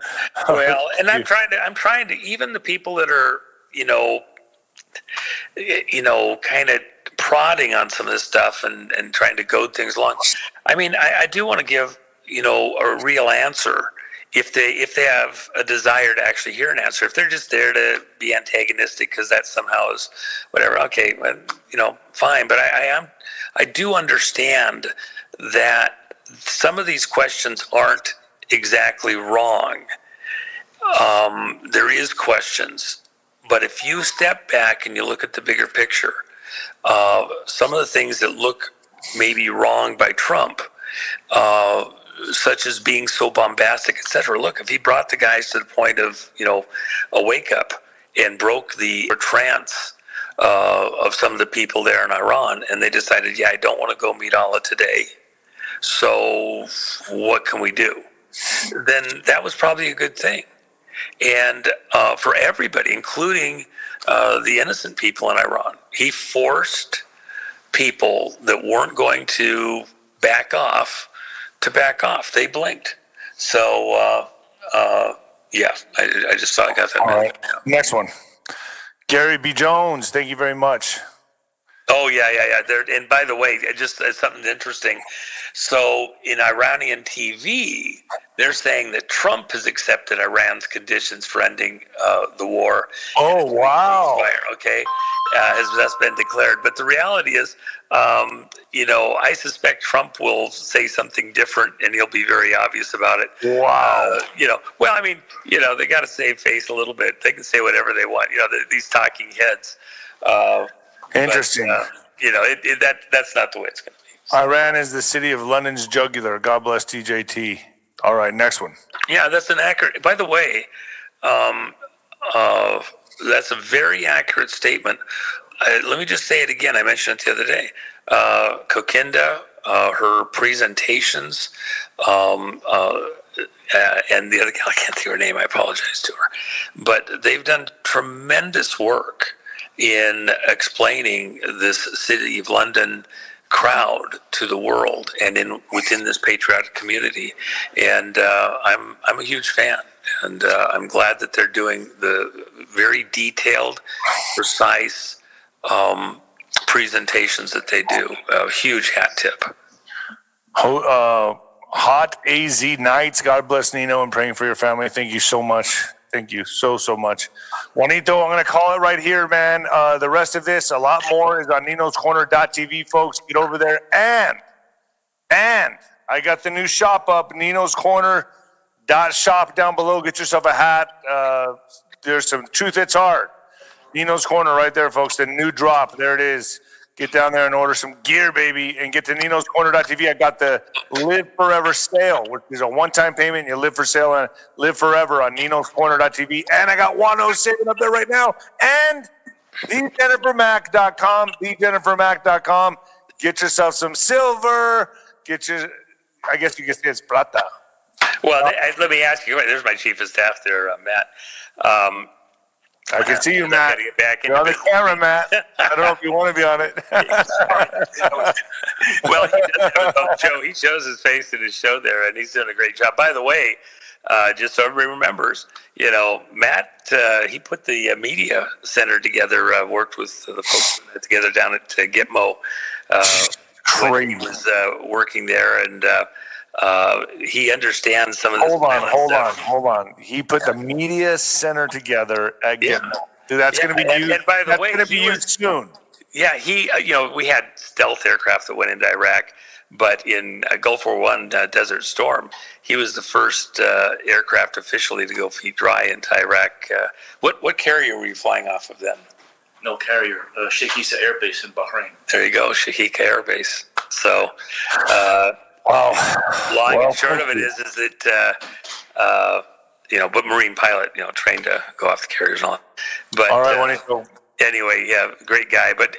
and I'm trying to even the people that are kind of prodding on some of this stuff and trying to goad things along. I mean, I do want to give a real answer if they have a desire to actually hear an answer. If they're just there to be antagonistic because that somehow is whatever, okay, fine. But I do understand that some of these questions aren't exactly wrong. There is questions, but if you step back and you look at the bigger picture, some of the things that look maybe wrong by Trump, such as being so bombastic, etc. Look, if he brought the guys to the point of, a wake up and broke the trance of some of the people there in Iran, and they decided, I don't want to go meet Allah today, so what can we do? Then that was probably a good thing. And for everybody, including the innocent people in Iran, he forced people that weren't going to back off to back off. They blinked. So, I just thought I got that. All right. Next one. Gary B. Jones, thank you very much. Oh, yeah. And by the way, just something interesting. So in Iranian TV, they're saying that Trump has accepted Iran's conditions for ending the war. Oh, wow. Okay. That's been declared. But the reality is, I suspect Trump will say something different and he'll be very obvious about it. Wow. They got to save face a little bit. They can say whatever they want. These talking heads. Interesting. But, that's not the way it's going to be. Iran is the city of London's jugular. God bless TJT. All right, next one. Yeah, that's an accurate. By the way, that's a very accurate statement. Let me just say it again. I mentioned it the other day. Kokinda, her presentations, and the other gal, I can't think of her name. I apologize to her, but they've done tremendous work in explaining this city of London crowd to the world and within this patriotic community, and I'm a huge fan, and I'm glad that they're doing the very detailed, precise presentations that they do. A huge hat tip. Hot AZ Nights. God bless Nino and praying for your family. Thank you so much. Thank you so much. Juanito, I'm going to call it right here, man. The rest of this, a lot more, is on ninoscorner.tv, folks. Get over there. And I got the new shop up, ninoscorner.shop down below. Get yourself a hat. There's some Truth Hits Hard. Nino's Corner right there, folks. The new drop. There it is. Get down there and order some gear, baby, and get to ninoscorner.tv. I got the Live Forever sale, which is a one-time payment. You live forever on ninoscorner.tv. And I got Juan saving up there right now. And thejennifermac.com. Get yourself some silver. I guess you can say it's plata. Well, let me ask you. There's my chief of staff there, Matt. I can see you, Matt. Get back You're on the camera, Matt. I don't know if you want to be on it. Well, he does have a show. He shows his face in his show there, and he's doing a great job. By the way, just so everybody remembers, Matt, he put the media center together, worked with the folks together down at Gitmo. When he was working there, and he understands some of this. Hold on. He put the media center together at Gitmo. Dude, that's going to be used. And by the way, going to be used soon. Yeah, we had stealth aircraft that went into Iraq, but in Gulf War I Desert Storm, he was the first aircraft officially to go feet dry into Iraq. What carrier were you flying off of then? No carrier, Sheikh Air Base in Bahrain. There you go, Sheikh Air Base. So, long and short of it is that, but Marine pilot, trained to go off the carriers and all. But all right, anyway, yeah, great guy. But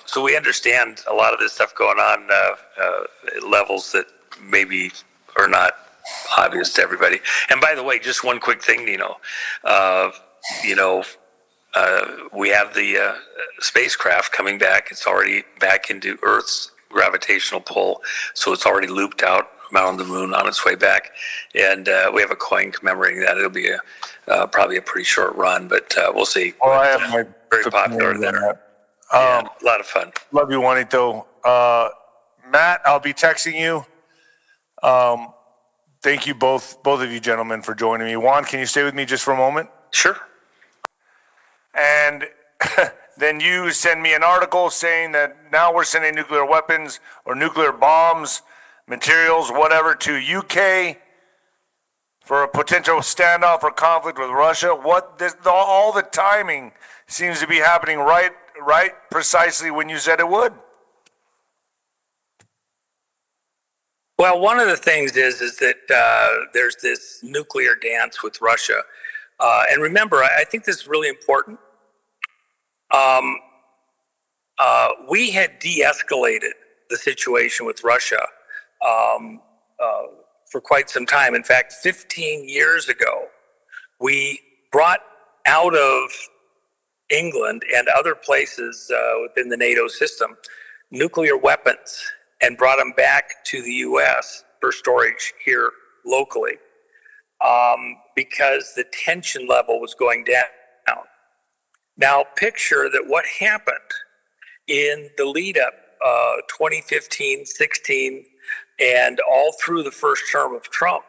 so we understand a lot of this stuff going on at levels that maybe are not obvious to everybody. And by the way, just one quick thing, Nino. We have the spacecraft coming back. It's already back into Earth's gravitational pull, so it's already looped out around the moon on its way back. And we have a coin commemorating that. It'll be probably a pretty short run, but we'll see. Well, I have my very popular there. A lot of fun. Love you, Juanito. Matt, I'll be texting you. Thank you both of you gentlemen for joining me. Juan, can you stay with me just for a moment? Sure. And then you send me an article saying that now we're sending nuclear weapons or nuclear bombs, materials, whatever, to UK for a potential standoff or conflict with Russia. All the timing seems to be happening right precisely when you said it would. Well, one of the things is that there's this nuclear dance with Russia. And remember, I think this is really important. We had de-escalated the situation with Russia for quite some time. In fact, 15 years ago, we brought out of England and other places within the NATO system nuclear weapons and brought them back to the U.S. for storage here locally. Because the tension level was going down. Now, picture that what happened in the lead up 2015, 16, and all through the first term of Trump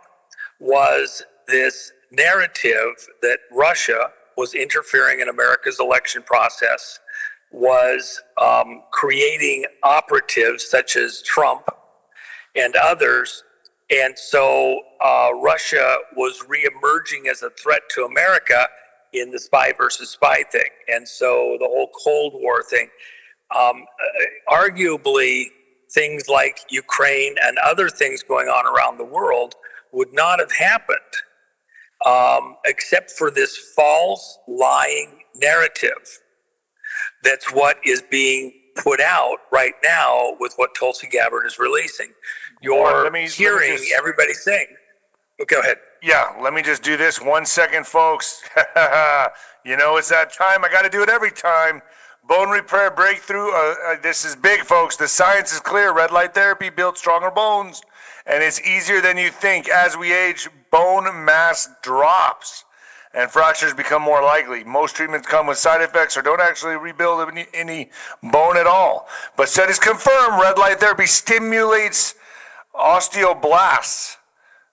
was this narrative that Russia was interfering in America's election process, was creating operatives such as Trump and others. And so Russia was reemerging as a threat to America in the spy versus spy thing. And so the whole Cold War thing, arguably things like Ukraine and other things going on around the world would not have happened except for this false, lying narrative. That's what is being put out right now with what Tulsi Gabbard is releasing. You're hearing everybody saying, go ahead. Yeah, let me just do this 1 second, folks. It's that time. I got to do it every time. Bone repair breakthrough. This is big, folks. The science is clear. Red light therapy builds stronger bones. And it's easier than you think. As we age, bone mass drops and fractures become more likely. Most treatments come with side effects or don't actually rebuild any bone at all. But studies confirm red light therapy stimulates osteoblasts,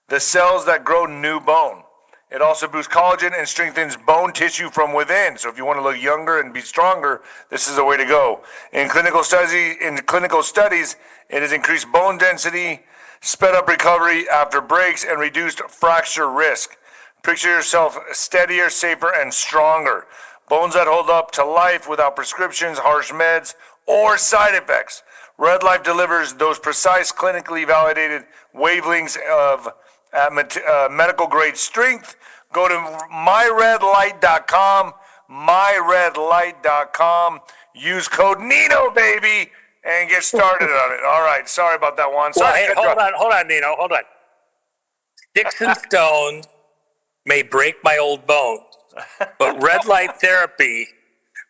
the cells that grow new bone. It also boosts collagen and strengthens bone tissue from within. So if you want to look younger and be stronger, this is the way to go. In clinical studies, it has increased bone density, sped up recovery after breaks, and reduced fracture risk. Picture yourself steadier, safer, and stronger. Bones that hold up to life without prescriptions, harsh meds, or side effects. Red Life delivers those precise, clinically validated wavelengths of medical grade strength. Go to myredlight.com, myredlight.com. Use code Nino, baby, and get started on it. All right. Sorry about that, Juan. Well, Sorry. hey, hold on, Nino. Hold on. Sticks and stones may break my old bones, but red light therapy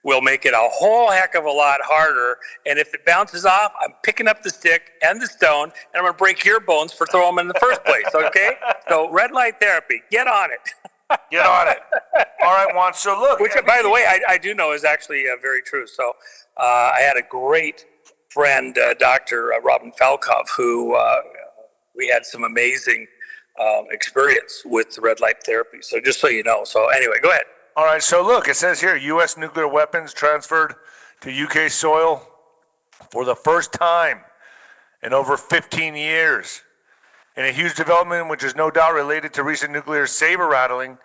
will make it a whole heck of a lot harder. And if it bounces off, I'm picking up the stick and the stone, and I'm going to break your bones for throwing them in the first place, okay? So red light therapy, get on it. Get on it. All right, Juan. So look. Which, by the way, I do know is actually very true. So I had a great friend, Dr. Robin Falkov, who we had some amazing experience with the red light therapy. So just so you know. So anyway, go ahead. All right, so look, it says here, U.S. nuclear weapons transferred to U.K. soil for the first time in over 15 years. In a huge development, which is no doubt related to recent nuclear saber rattling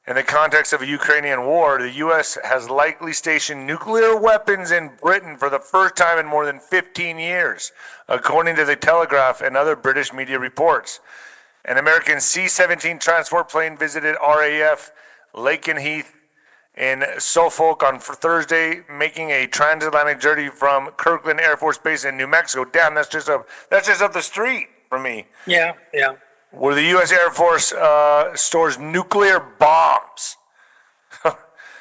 in the context of a Ukrainian war, the U.S. has likely stationed nuclear weapons in Britain for the first time in more than 15 years, according to the Telegraph and other British media reports. An American C-17 transport plane visited RAF Lakenheath in Suffolk on Thursday, making a transatlantic journey from Kirkland Air Force Base in New Mexico. Damn, that's just up the street from me. Yeah. Where the U.S. Air Force stores nuclear bombs.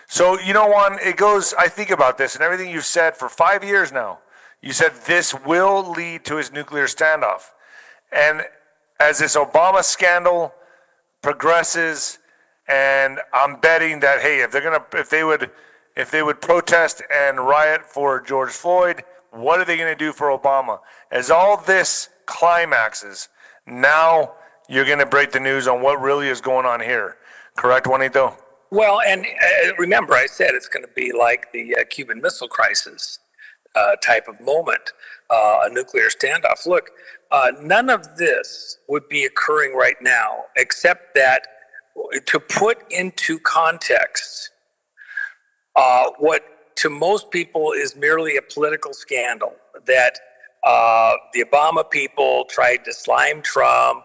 So, you know, Juan, it goes, I think about this and everything you've said for 5 years now. You said this will lead to his nuclear standoff. And as this Obama scandal progresses, and I'm betting that, hey, if they would protest and riot for George Floyd, what are they going to do for Obama? As all this climaxes, now you're going to break the news on what really is going on here. Correct, Juanito? Well, and remember, I said it's going to be like the Cuban Missile Crisis type of moment, a nuclear standoff. Look, none of this would be occurring right now, except that to put into context what to most people is merely a political scandal, that the Obama people tried to slime Trump,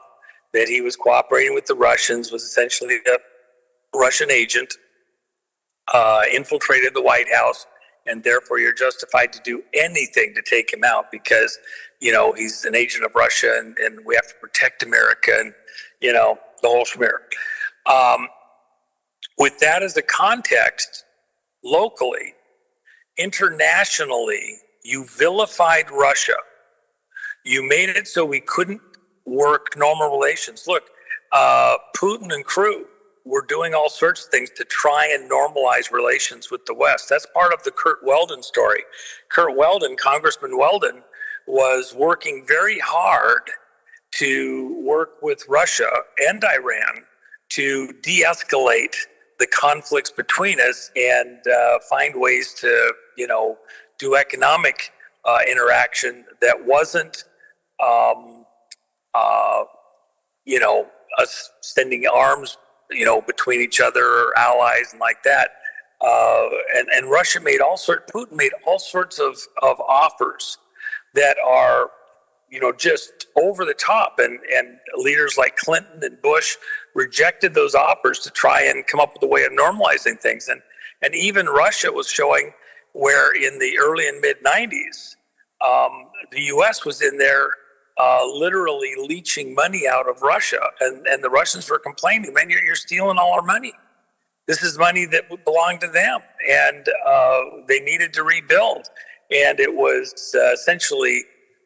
that he was cooperating with the Russians, was essentially a Russian agent, infiltrated the White House, and therefore you're justified to do anything to take him out because, you know, he's an agent of Russia and we have to protect America and, you know, the whole schmear. With that as a context, locally, internationally, you vilified Russia. You made it so we couldn't work normal relations. Look, Putin and crew were doing all sorts of things to try and normalize relations with the West. That's part of the Kurt Weldon story. Kurt Weldon, Congressman Weldon, was working very hard to work with Russia and Iran to de-escalate the conflicts between us and find ways to, you know, do economic interaction that wasn't, you know, us sending arms, you know, between each other or allies and like that. And Russia made Putin made all sorts of offers that are, you know, just over the top. And leaders like Clinton and Bush rejected those offers to try and come up with a way of normalizing things. And even Russia was showing where in the early and mid 90s, the U.S. was in there literally leeching money out of Russia. And the Russians were complaining, man, you're stealing all our money. This is money that belonged to them. And they needed to rebuild. And it was essentially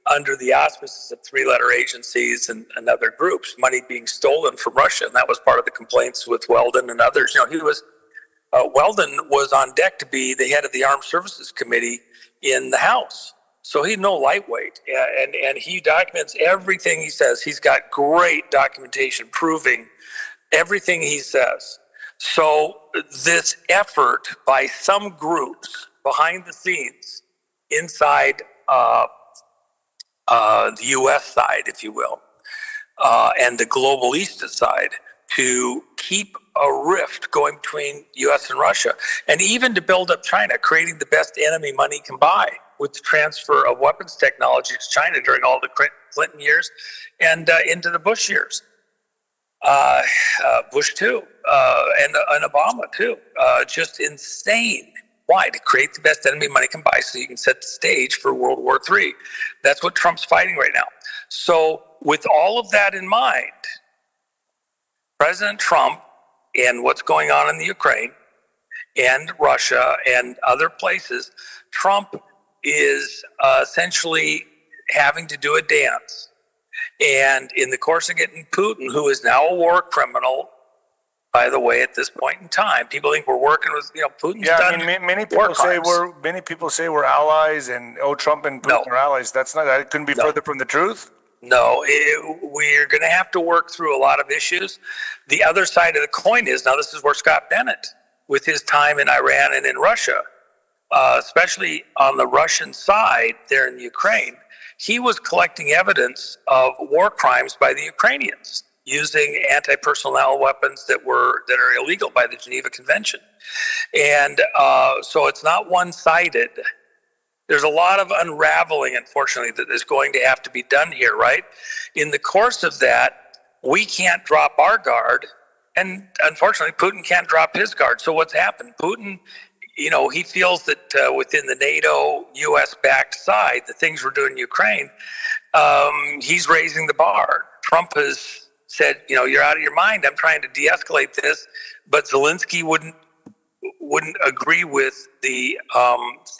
under the auspices of three-letter agencies and other groups, money being stolen from Russia. And that was part of the complaints with Weldon and others. You know, Weldon was on deck to be the head of the Armed Services Committee in the House. So he's no lightweight, and he documents everything he says. He's got great documentation proving everything he says. So this effort by some groups behind the scenes inside the U.S. side, if you will, and the globalista side, to keep a rift going between U.S. and Russia, and even to build up China, creating the best enemy money can buy with the transfer of weapons technology to China during all the Clinton years and into the Bush years. Bush too, and Obama too. Just insane. Why? To create the best enemy money can buy so you can set the stage for World War III. That's what Trump's fighting right now. So with all of that in mind, President Trump and what's going on in the Ukraine and Russia and other places, Trump is essentially having to do a dance. And in the course of getting Putin, who is now a war criminal, by the way, at this point in time, people think we're working with, Putin's done. Yeah, many people say we're allies, and Trump and Putin are allies. That couldn't be further from the truth. No, we're going to have to work through a lot of issues. The other side of the coin is, now this is where Scott Bennett, with his time in Iran and in Russia, especially on the Russian side there in Ukraine, he was collecting evidence of war crimes by the Ukrainians using anti-personnel weapons that are illegal by the Geneva Convention. And so it's not one-sided. There's a lot of unraveling, unfortunately, that is going to have to be done here, right? In the course of that, we can't drop our guard, and unfortunately, Putin can't drop his guard. So what's happened? Putin, he feels that within the NATO, U.S.-backed side, the things we're doing in Ukraine, he's raising the bar. Trump has said, you're out of your mind. I'm trying to de-escalate this, but Zelensky wouldn't agree with the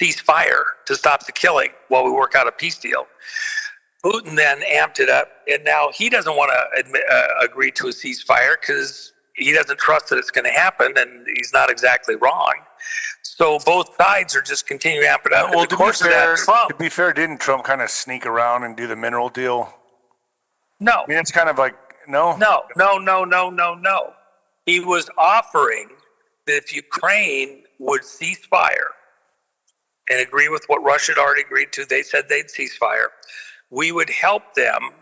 ceasefire to stop the killing while we work out a peace deal. Putin then amped it up, and now he doesn't want to agree to a ceasefire because he doesn't trust that it's going to happen, and he's not exactly wrong. So both sides are just continuing to amp it up. Well, to be fair, didn't Trump kind of sneak around and do the mineral deal? No. I mean, it's kind of like, no. He was offering that if Ukraine would cease fire and agree with what Russia had already agreed to, they said they'd cease fire, we would help them.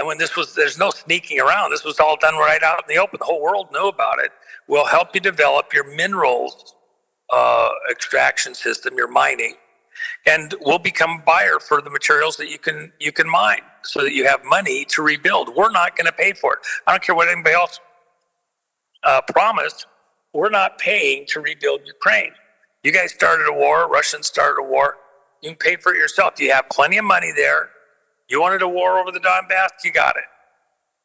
When there's no sneaking around. This was all done right out in the open. The whole world knew about it. We'll help you develop your minerals extraction system, your mining, and we'll become a buyer for the materials that you can mine so that you have money to rebuild. We're not going to pay for it. I don't care what anybody else promised. We're not paying to rebuild Ukraine. You guys started a war. Russians started a war. You can pay for it yourself. You have plenty of money there. You wanted a war over the Donbass? You got it.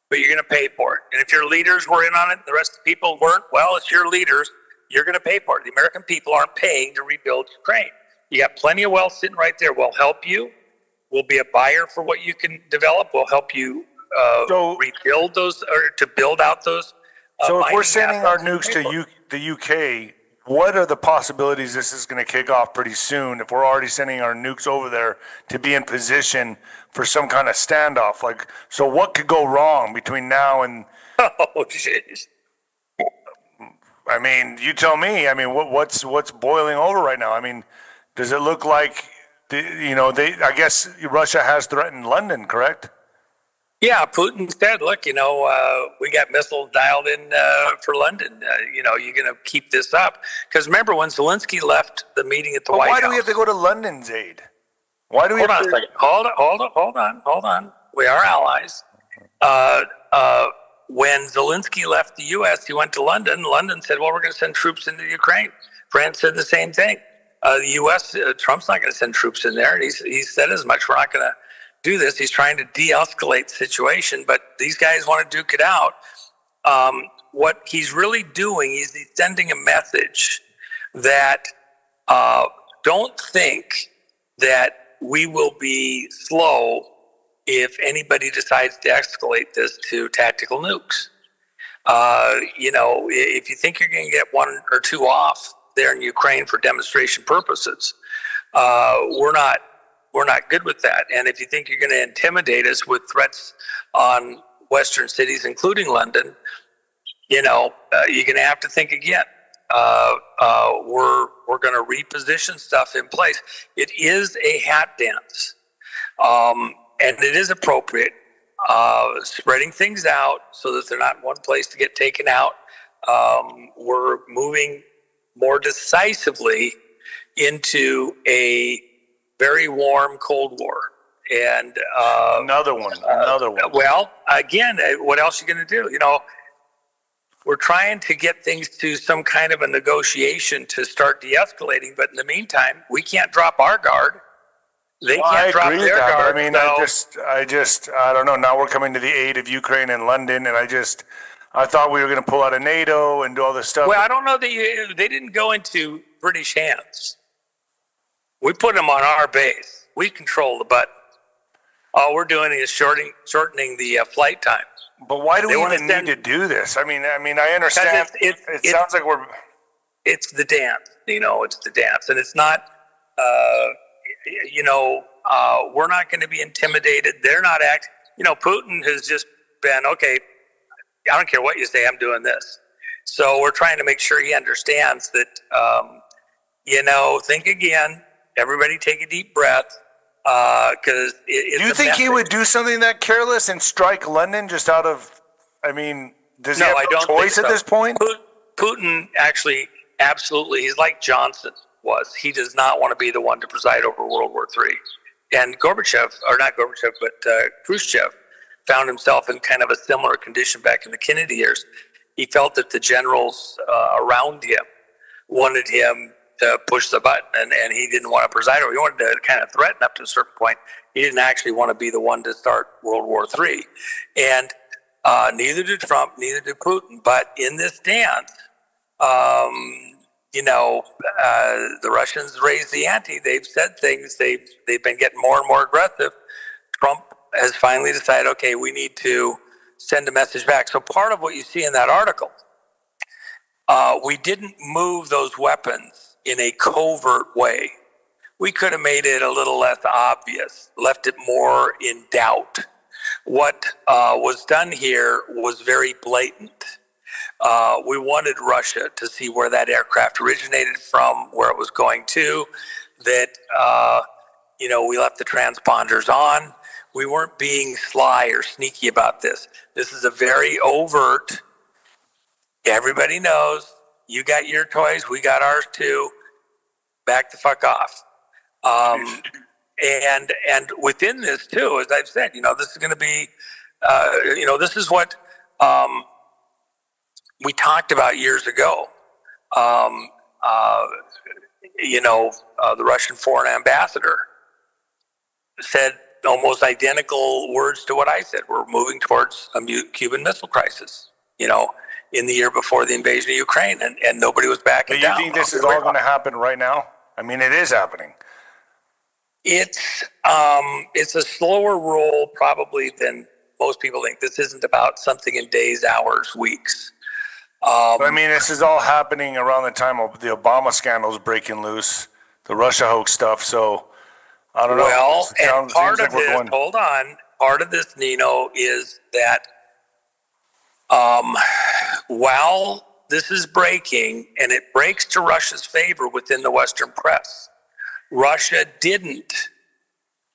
But you're going to pay for it. And if your leaders were in on it and the rest of the people weren't, well, it's your leaders. You're going to pay for it. The American people aren't paying to rebuild Ukraine. You got plenty of wealth sitting right there. We'll help you. We'll be a buyer for what you can develop. We'll help you rebuild those or to build out those. So if we're sending our nukes to the UK, what are the possibilities this is going to kick off pretty soon if we're already sending our nukes over there to be in position for some kind of standoff? So what could go wrong between now and... Oh, jeez. I mean, you tell me. I mean, what's boiling over right now? I mean, does it look like, I guess Russia has threatened London, correct? Yeah, Putin said, look, we got missiles dialed in for London. You're going to keep this up. Because remember, when Zelensky left the meeting at the White House... Why do we have to go to London's aid? Why do we Hold on a second. Hold on. We are allies. When Zelensky left the U.S., he went to London. London said, well, we're going to send troops into Ukraine. France said the same thing. The U.S., Trump's not going to send troops in there. And he said as much. We're not going to do this. He's trying to de-escalate the situation, but these guys want to duke it out. What he's really doing is he's sending a message that don't think that we will be slow if anybody decides to escalate this to tactical nukes. If you think you're going to get one or two off there in Ukraine for demonstration purposes, we're not We're not good with that. And if you think you're going to intimidate us with threats on Western cities, including London, you're going to have to think again. We're going to reposition stuff in place. It is a hat dance, and it is appropriate. Spreading things out so that they're not in one place to get taken out. We're moving more decisively into a very warm Cold War. And another one. Well, again, what else are you going to do? We're trying to get things to some kind of a negotiation to start de-escalating, but in the meantime, we can't drop our guard. They can't drop their guard. I mean, I don't know. Now we're coming to the aid of Ukraine and London, and I thought we were going to pull out of NATO and do all this stuff. Well, I don't know that they didn't go into British hands. We put them on our base. We control the button. All we're doing is shortening the flight time. But why do we even need to do this? I mean, I understand. It sounds like we're. It's the dance, It's the dance, and it's not. We're not going to be intimidated. They're not acting. Putin has just been okay. I don't care what you say. I'm doing this. So we're trying to make sure he understands that. Think again. Everybody, take a deep breath. Because do you think he would do something that careless and strike London just out of? I mean, does he have no choice at this point? Putin actually, absolutely, he's like Johnson was. He does not want to be the one to preside over World War III. And Khrushchev, but Khrushchev found himself in kind of a similar condition back in the Kennedy years. He felt that the generals around him wanted him to push the button, and he didn't want to preside over. He wanted to kind of threaten up to a certain point. He didn't actually want to be the one to start World War III. And neither did Trump, neither did Putin. But in this dance, the Russians raised the ante. They've said things. They've been getting more and more aggressive. Trump has finally decided, okay, we need to send a message back. So part of what you see in that article, we didn't move those weapons in a covert way. We could have made it a little less obvious, left it more in doubt. What was done here was very blatant. We wanted Russia to see where that aircraft originated from, where it was going to, that, we left the transponders on. We weren't being sly or sneaky about this. This is a very overt, everybody knows, you got your toys, we got ours too, back the fuck off. And within this too, as I've said, this is going to be, this is what we talked about years ago. The Russian foreign ambassador said almost identical words to what I said. We're moving towards a Cuban Missile Crisis, in the year before the invasion of Ukraine, and nobody was backing down. Do you think this is all going to happen right now? I mean, it is happening. It's a slower roll probably than most people think. This isn't about something in days, hours, weeks. This is all happening around the time of the Obama scandals breaking loose, the Russia hoax stuff. So I don't know. Well, and part of this, hold on, part of this, Nino, is that while this is breaking, and it breaks to Russia's favor within the Western press, Russia didn't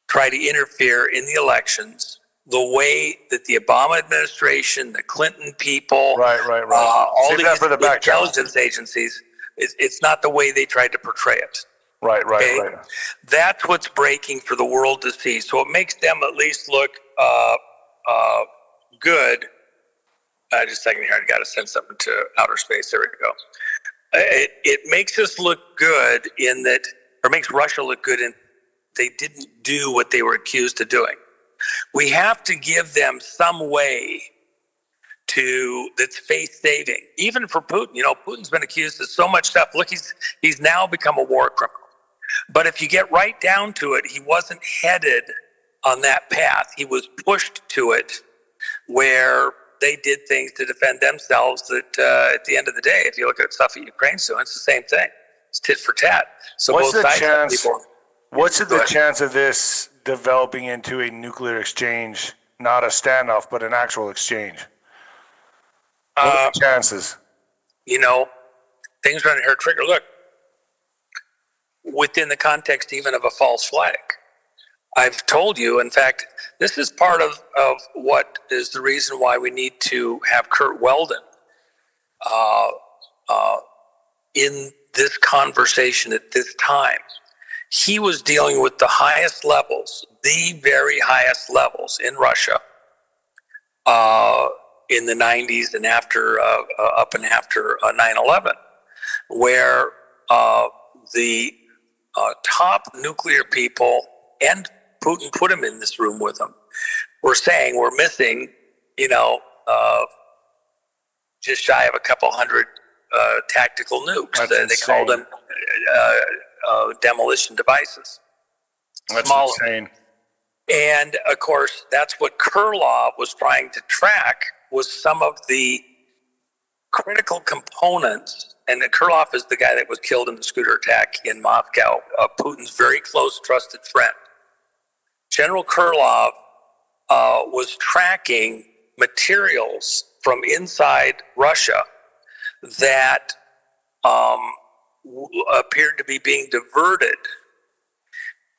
try to interfere in the elections the way that the Obama administration, the Clinton people, all these intelligence agencies, it's not the way they tried to portray it. Right. That's what's breaking for the world to see. So it makes them at least look good. Just a second here, I got to send something to outer space. There we go. It makes us look good in that, or makes Russia look good in they didn't do what they were accused of doing. We have to give them some way that's faith-saving, even for Putin. Putin's been accused of so much stuff. Look, he's now become a war criminal. But if you get right down to it, he wasn't headed on that path. He was pushed to it where they did things to defend themselves that at the end of the day, if you look at stuff that Ukraine's doing, it's the same thing. It's tit for tat. So what's both sides have people. What's Go the ahead. chance of this developing into a nuclear exchange, not a standoff, but an actual exchange? What are the chances? Things run hair trigger. Look, within the context even of a false flag. I've told you, in fact, this is part of what is the reason why we need to have Kurt Weldon in this conversation at this time. He was dealing with the highest levels, the very highest levels in Russia in the 90s and after, up and after 9/11, where the top nuclear people, and Putin put him in this room with him, were saying we're missing, just shy of a couple hundred tactical nukes. They called them demolition devices. That's Smaller. insane. And of course, that's what Kurlov was trying to track, was some of the critical components. And Kurlov is the guy that was killed in the scooter attack in Moscow, Putin's very close, trusted friend. General Kurlov was tracking materials from inside Russia that appeared to be being diverted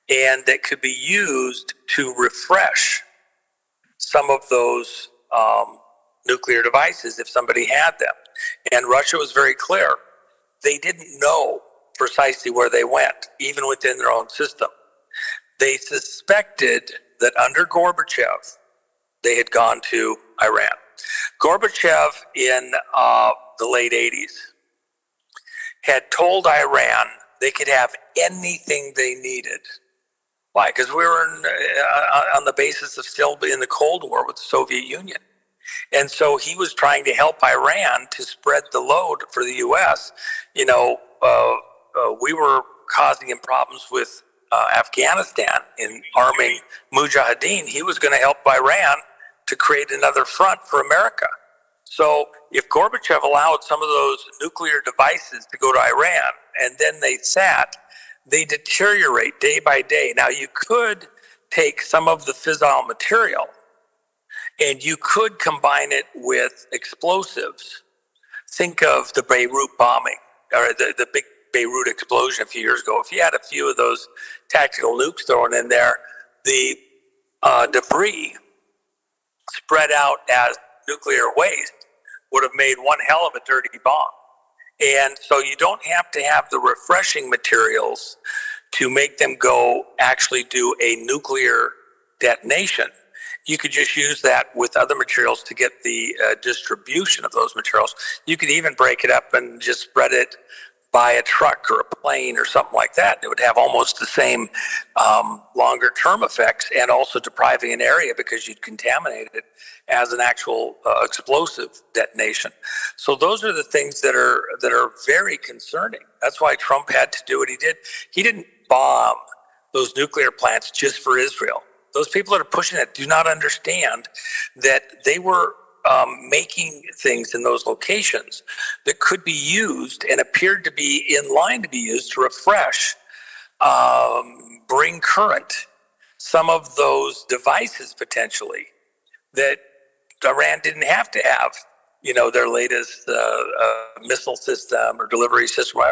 and that could be used to refresh some of those nuclear devices if somebody had them. And Russia was very clear. They didn't know precisely where they went, even within their own system. They suspected that under Gorbachev, they had gone to Iran. Gorbachev in the late 80s had told Iran they could have anything they needed. Why? Because we were on the basis of still in the Cold War with the Soviet Union. And so he was trying to help Iran to spread the load for the U.S. We were causing him problems with Afghanistan in arming Mujahideen. He was going to help Iran to create another front for America. So if Gorbachev allowed some of those nuclear devices to go to Iran and then they deteriorate day by day. Now, you could take some of the fissile material and you could combine it with explosives. Think of the Beirut bombing, or the big Beirut explosion a few years ago. If you had a few of those tactical nukes thrown in there, the debris spread out as nuclear waste would have made one hell of a dirty bomb. And so you don't have to have the refreshing materials to make them go actually do a nuclear detonation. You could just use that with other materials to get the distribution of those materials. You could even break it up and just spread it by a truck or a plane or something like that. It would have almost the same longer term effects, and also depriving an area because you'd contaminate it as an actual explosive detonation. So those are the things that are very concerning. That's why Trump had to do what he did. He didn't bomb those nuclear plants just for Israel. Those people that are pushing it do not understand that they were making things in those locations that could be used and appeared to be in line to be used to refresh, bring current some of those devices potentially that Iran didn't have to have, their latest missile system or delivery system.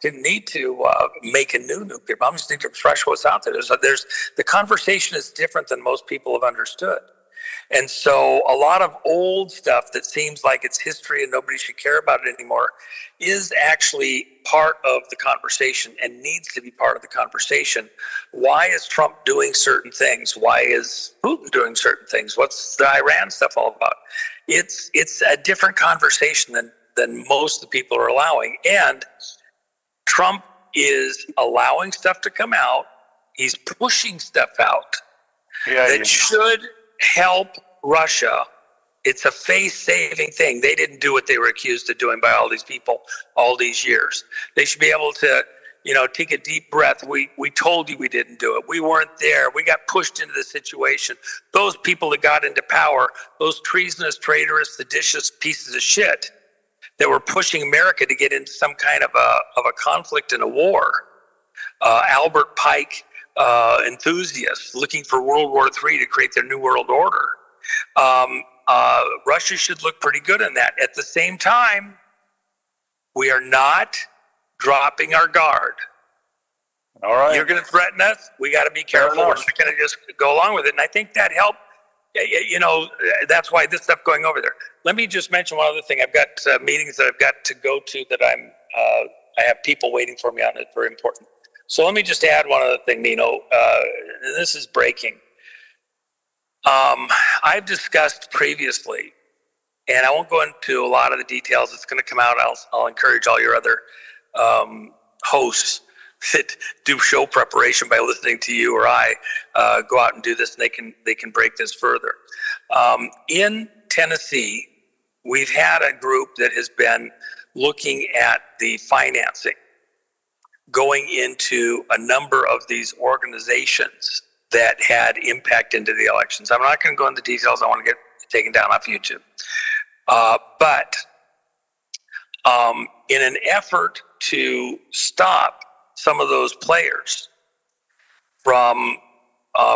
Didn't need to make a new nuclear bomb. Just need to refresh what's out there. The conversation is different than most people have understood. And so a lot of old stuff that seems like it's history and nobody should care about it anymore is actually part of the conversation and needs to be part of the conversation. Why is Trump doing certain things? Why is Putin doing certain things? What's the Iran stuff all about? It's a different conversation than most of the people are allowing. And Trump is allowing stuff to come out. He's pushing stuff out that should help Russia. It's a face-saving thing. They didn't do what they were accused of doing by all these people all these years. They should be able to, take a deep breath. We told you we didn't do it. We weren't there. We got pushed into the situation. Those people that got into power, those treasonous, traitorous, seditious pieces of shit that were pushing America to get into some kind of a conflict and a war. Albert Pike enthusiasts looking for World War III to create their new world order. Russia should look pretty good in that. At the same time, we are not dropping our guard. All right. You're going to threaten us. We got to be careful. We're not going to just go along with it. And I think that helped. That's why this stuff going over there. Let me just mention one other thing. I've got meetings that I've got to go to that I have people waiting for me on it. Very important. So let me just add one other thing, Nino. This is breaking. I've discussed previously, and I won't go into a lot of the details. It's going to come out. I'll encourage all your other hosts that do show preparation by listening to you or I go out and do this, and they can break this further. In Tennessee, we've had a group that has been looking at the financing going into a number of these organizations that had impact into the elections. I'm not going to go into details. I want to get taken down off YouTube. But in an effort to stop some of those players from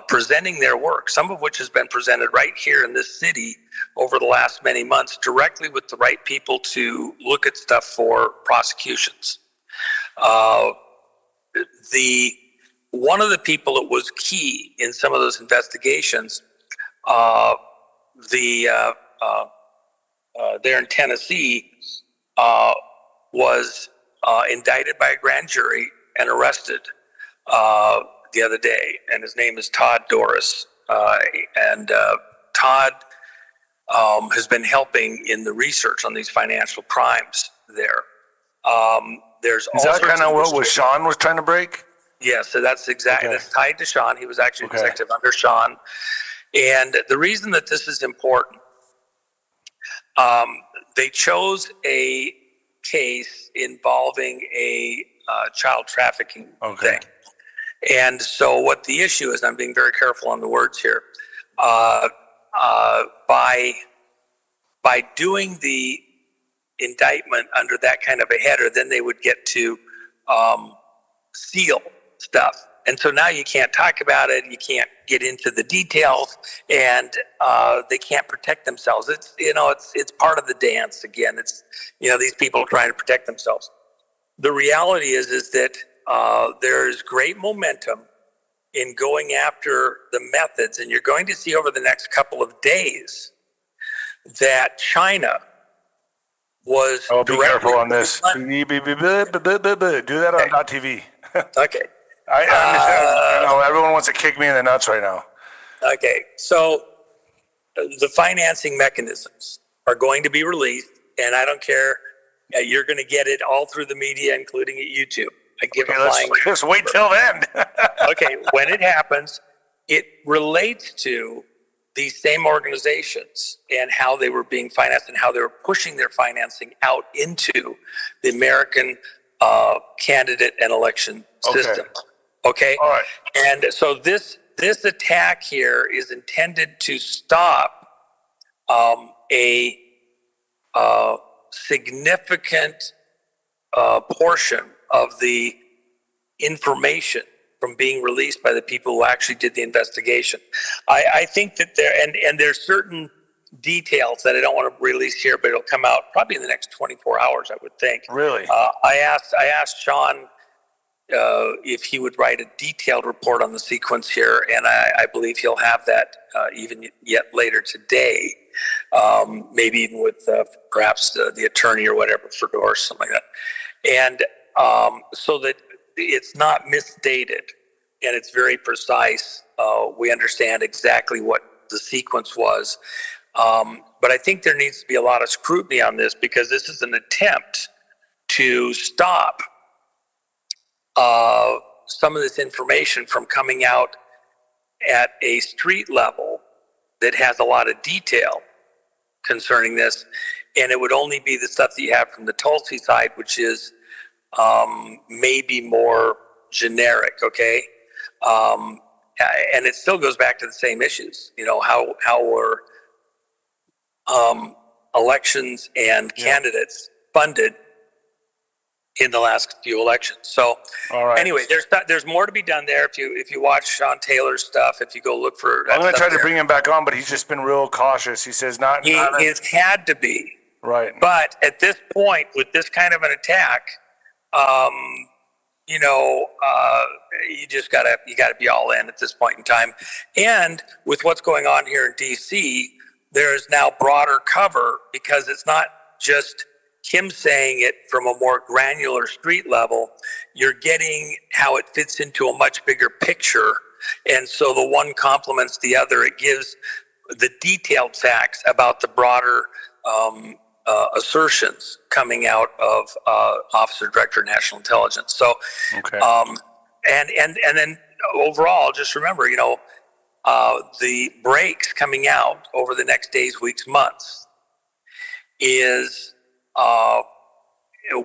presenting their work, some of which has been presented right here in this city over the last many months, directly with the right people to look at stuff for prosecutions. One of the people that was key in some of those investigations, there in Tennessee, was indicted by a grand jury and arrested the other day, and his name is Todd Doris. And Todd has been helping in the research on these financial crimes there. There's Is that kind of what Sean was trying to break? Yeah, so that's exactly, that's tied to Sean. He was actually executive under Sean. And the reason that this is important, they chose a case involving a child trafficking thing. And so what the issue is, and I'm being very careful on the words here, by doing the indictment under that kind of a header, then they would get to seal stuff. And so now you can't talk about it, you can't get into the details, and they can't protect themselves. It's part of the dance again. It's, these people are trying to protect themselves. The reality is that there's great momentum in going after the methods, and you're going to see over the next couple of days that China was. Oh, be careful on this. Do that on .tv. Okay. I understand. I know everyone wants to kick me in the nuts right now. Okay, so the financing mechanisms are going to be released, and I don't care. You're going to get it all through the media, including at YouTube. I give a flying. Let's wait till then. Okay, when it happens, it relates to these same organizations and how they were being financed and how they were pushing their financing out into the American candidate and election system. Okay. All right. And so this attack here is intended to stop a significant portion of the information from being released by the people who actually did the investigation. I think that there's certain details that I don't want to release here, but it'll come out probably in the next 24 hours, I would think. Really? I asked Sean if he would write a detailed report on the sequence here, and I believe he'll have that even yet later today, maybe even with perhaps the attorney or whatever for Doris, something like that. And so that it's not misstated and it's very precise. We understand exactly what the sequence was. But I think there needs to be a lot of scrutiny on this because this is an attempt to stop some of this information from coming out at a street level that has a lot of detail concerning this. And it would only be the stuff that you have from the Tulsi side, which is maybe more generic, okay? And it still goes back to the same issues, how were elections and candidates funded in the last few elections. So All right. anyway, there's more to be done there. If you watch Sean Taylor's stuff, if you go look for that I'm going to stuff try to bring him back on, but he's just been real cautious. He says he has had to be. right. But at this point, with this kind of an attack, you know, you gotta be all in at this point in time. And with what's going on here in DC, there's now broader cover because it's not just him saying it from a more granular street level. You're getting how it fits into a much bigger picture. And so the one complements the other. It gives the detailed facts about the broader assertions coming out of Officer Director of National Intelligence. So, Okay. And then overall, just remember, you know, the breaks coming out over the next days, weeks, months is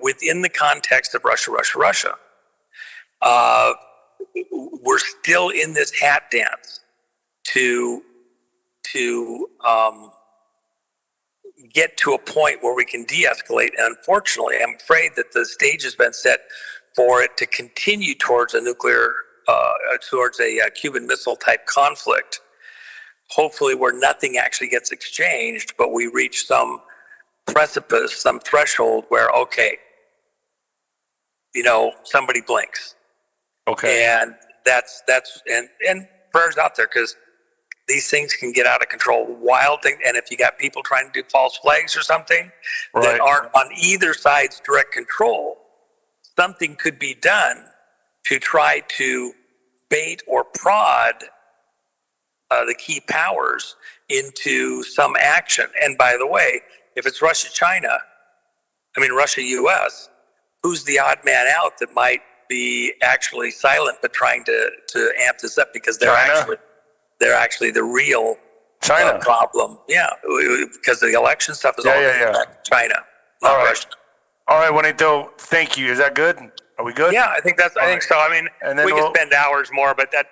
within the context of Russia. We're still in this hat dance to get to a point where we can de-escalate. And unfortunately, I'm afraid that the stage has been set for it to continue towards a Cuban missile type conflict. Hopefully where nothing actually gets exchanged, but we reach some precipice, some threshold where, okay, you know, somebody blinks. Okay. And that's and prayers out there, because these things can get out of control. Wild thing. And if you got people trying to do false flags or something that aren't on either side's direct control, something could be done to try to bait or prod the key powers into some action. And by the way, if it's Russia-US, who's the odd man out that might be actually silent but trying to amp this up, because they're actually the real China problem. Yeah, because the election stuff is all China, not Russia. All right, Juanito, thank you. Is that good? Are we good? Yeah, I think so. I mean, we could spend hours more, but that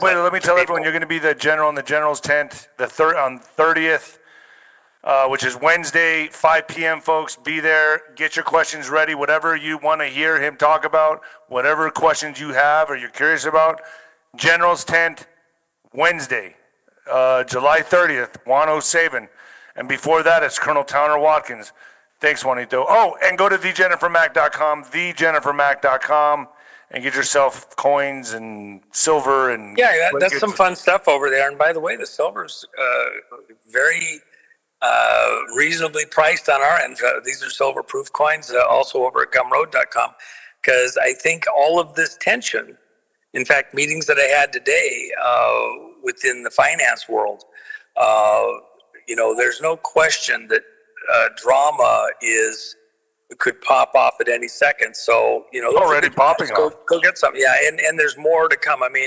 wait, let me tell everyone, you're going to be the general in the general's tent on 30th, which is Wednesday, 5 p.m., folks. Be there. Get your questions ready. Whatever you want to hear him talk about, whatever questions you have or you're curious about, general's tent, Wednesday, July 30th, Juan Savin. And before that, it's Colonel Towner Watkins. Thanks, Juanito. Oh, and go to thejennifermac.com, and get yourself coins and silver. And yeah, that's some fun stuff over there. And by the way, the silver's very reasonably priced on our end. These are silver-proof coins, also over at gumroad.com, because I think all of this tension, in fact, meetings that I had today within the finance world, you know, there's no question that drama could pop off at any second. So, you know, already popping off. Go get some. Yeah, and there's more to come. I mean,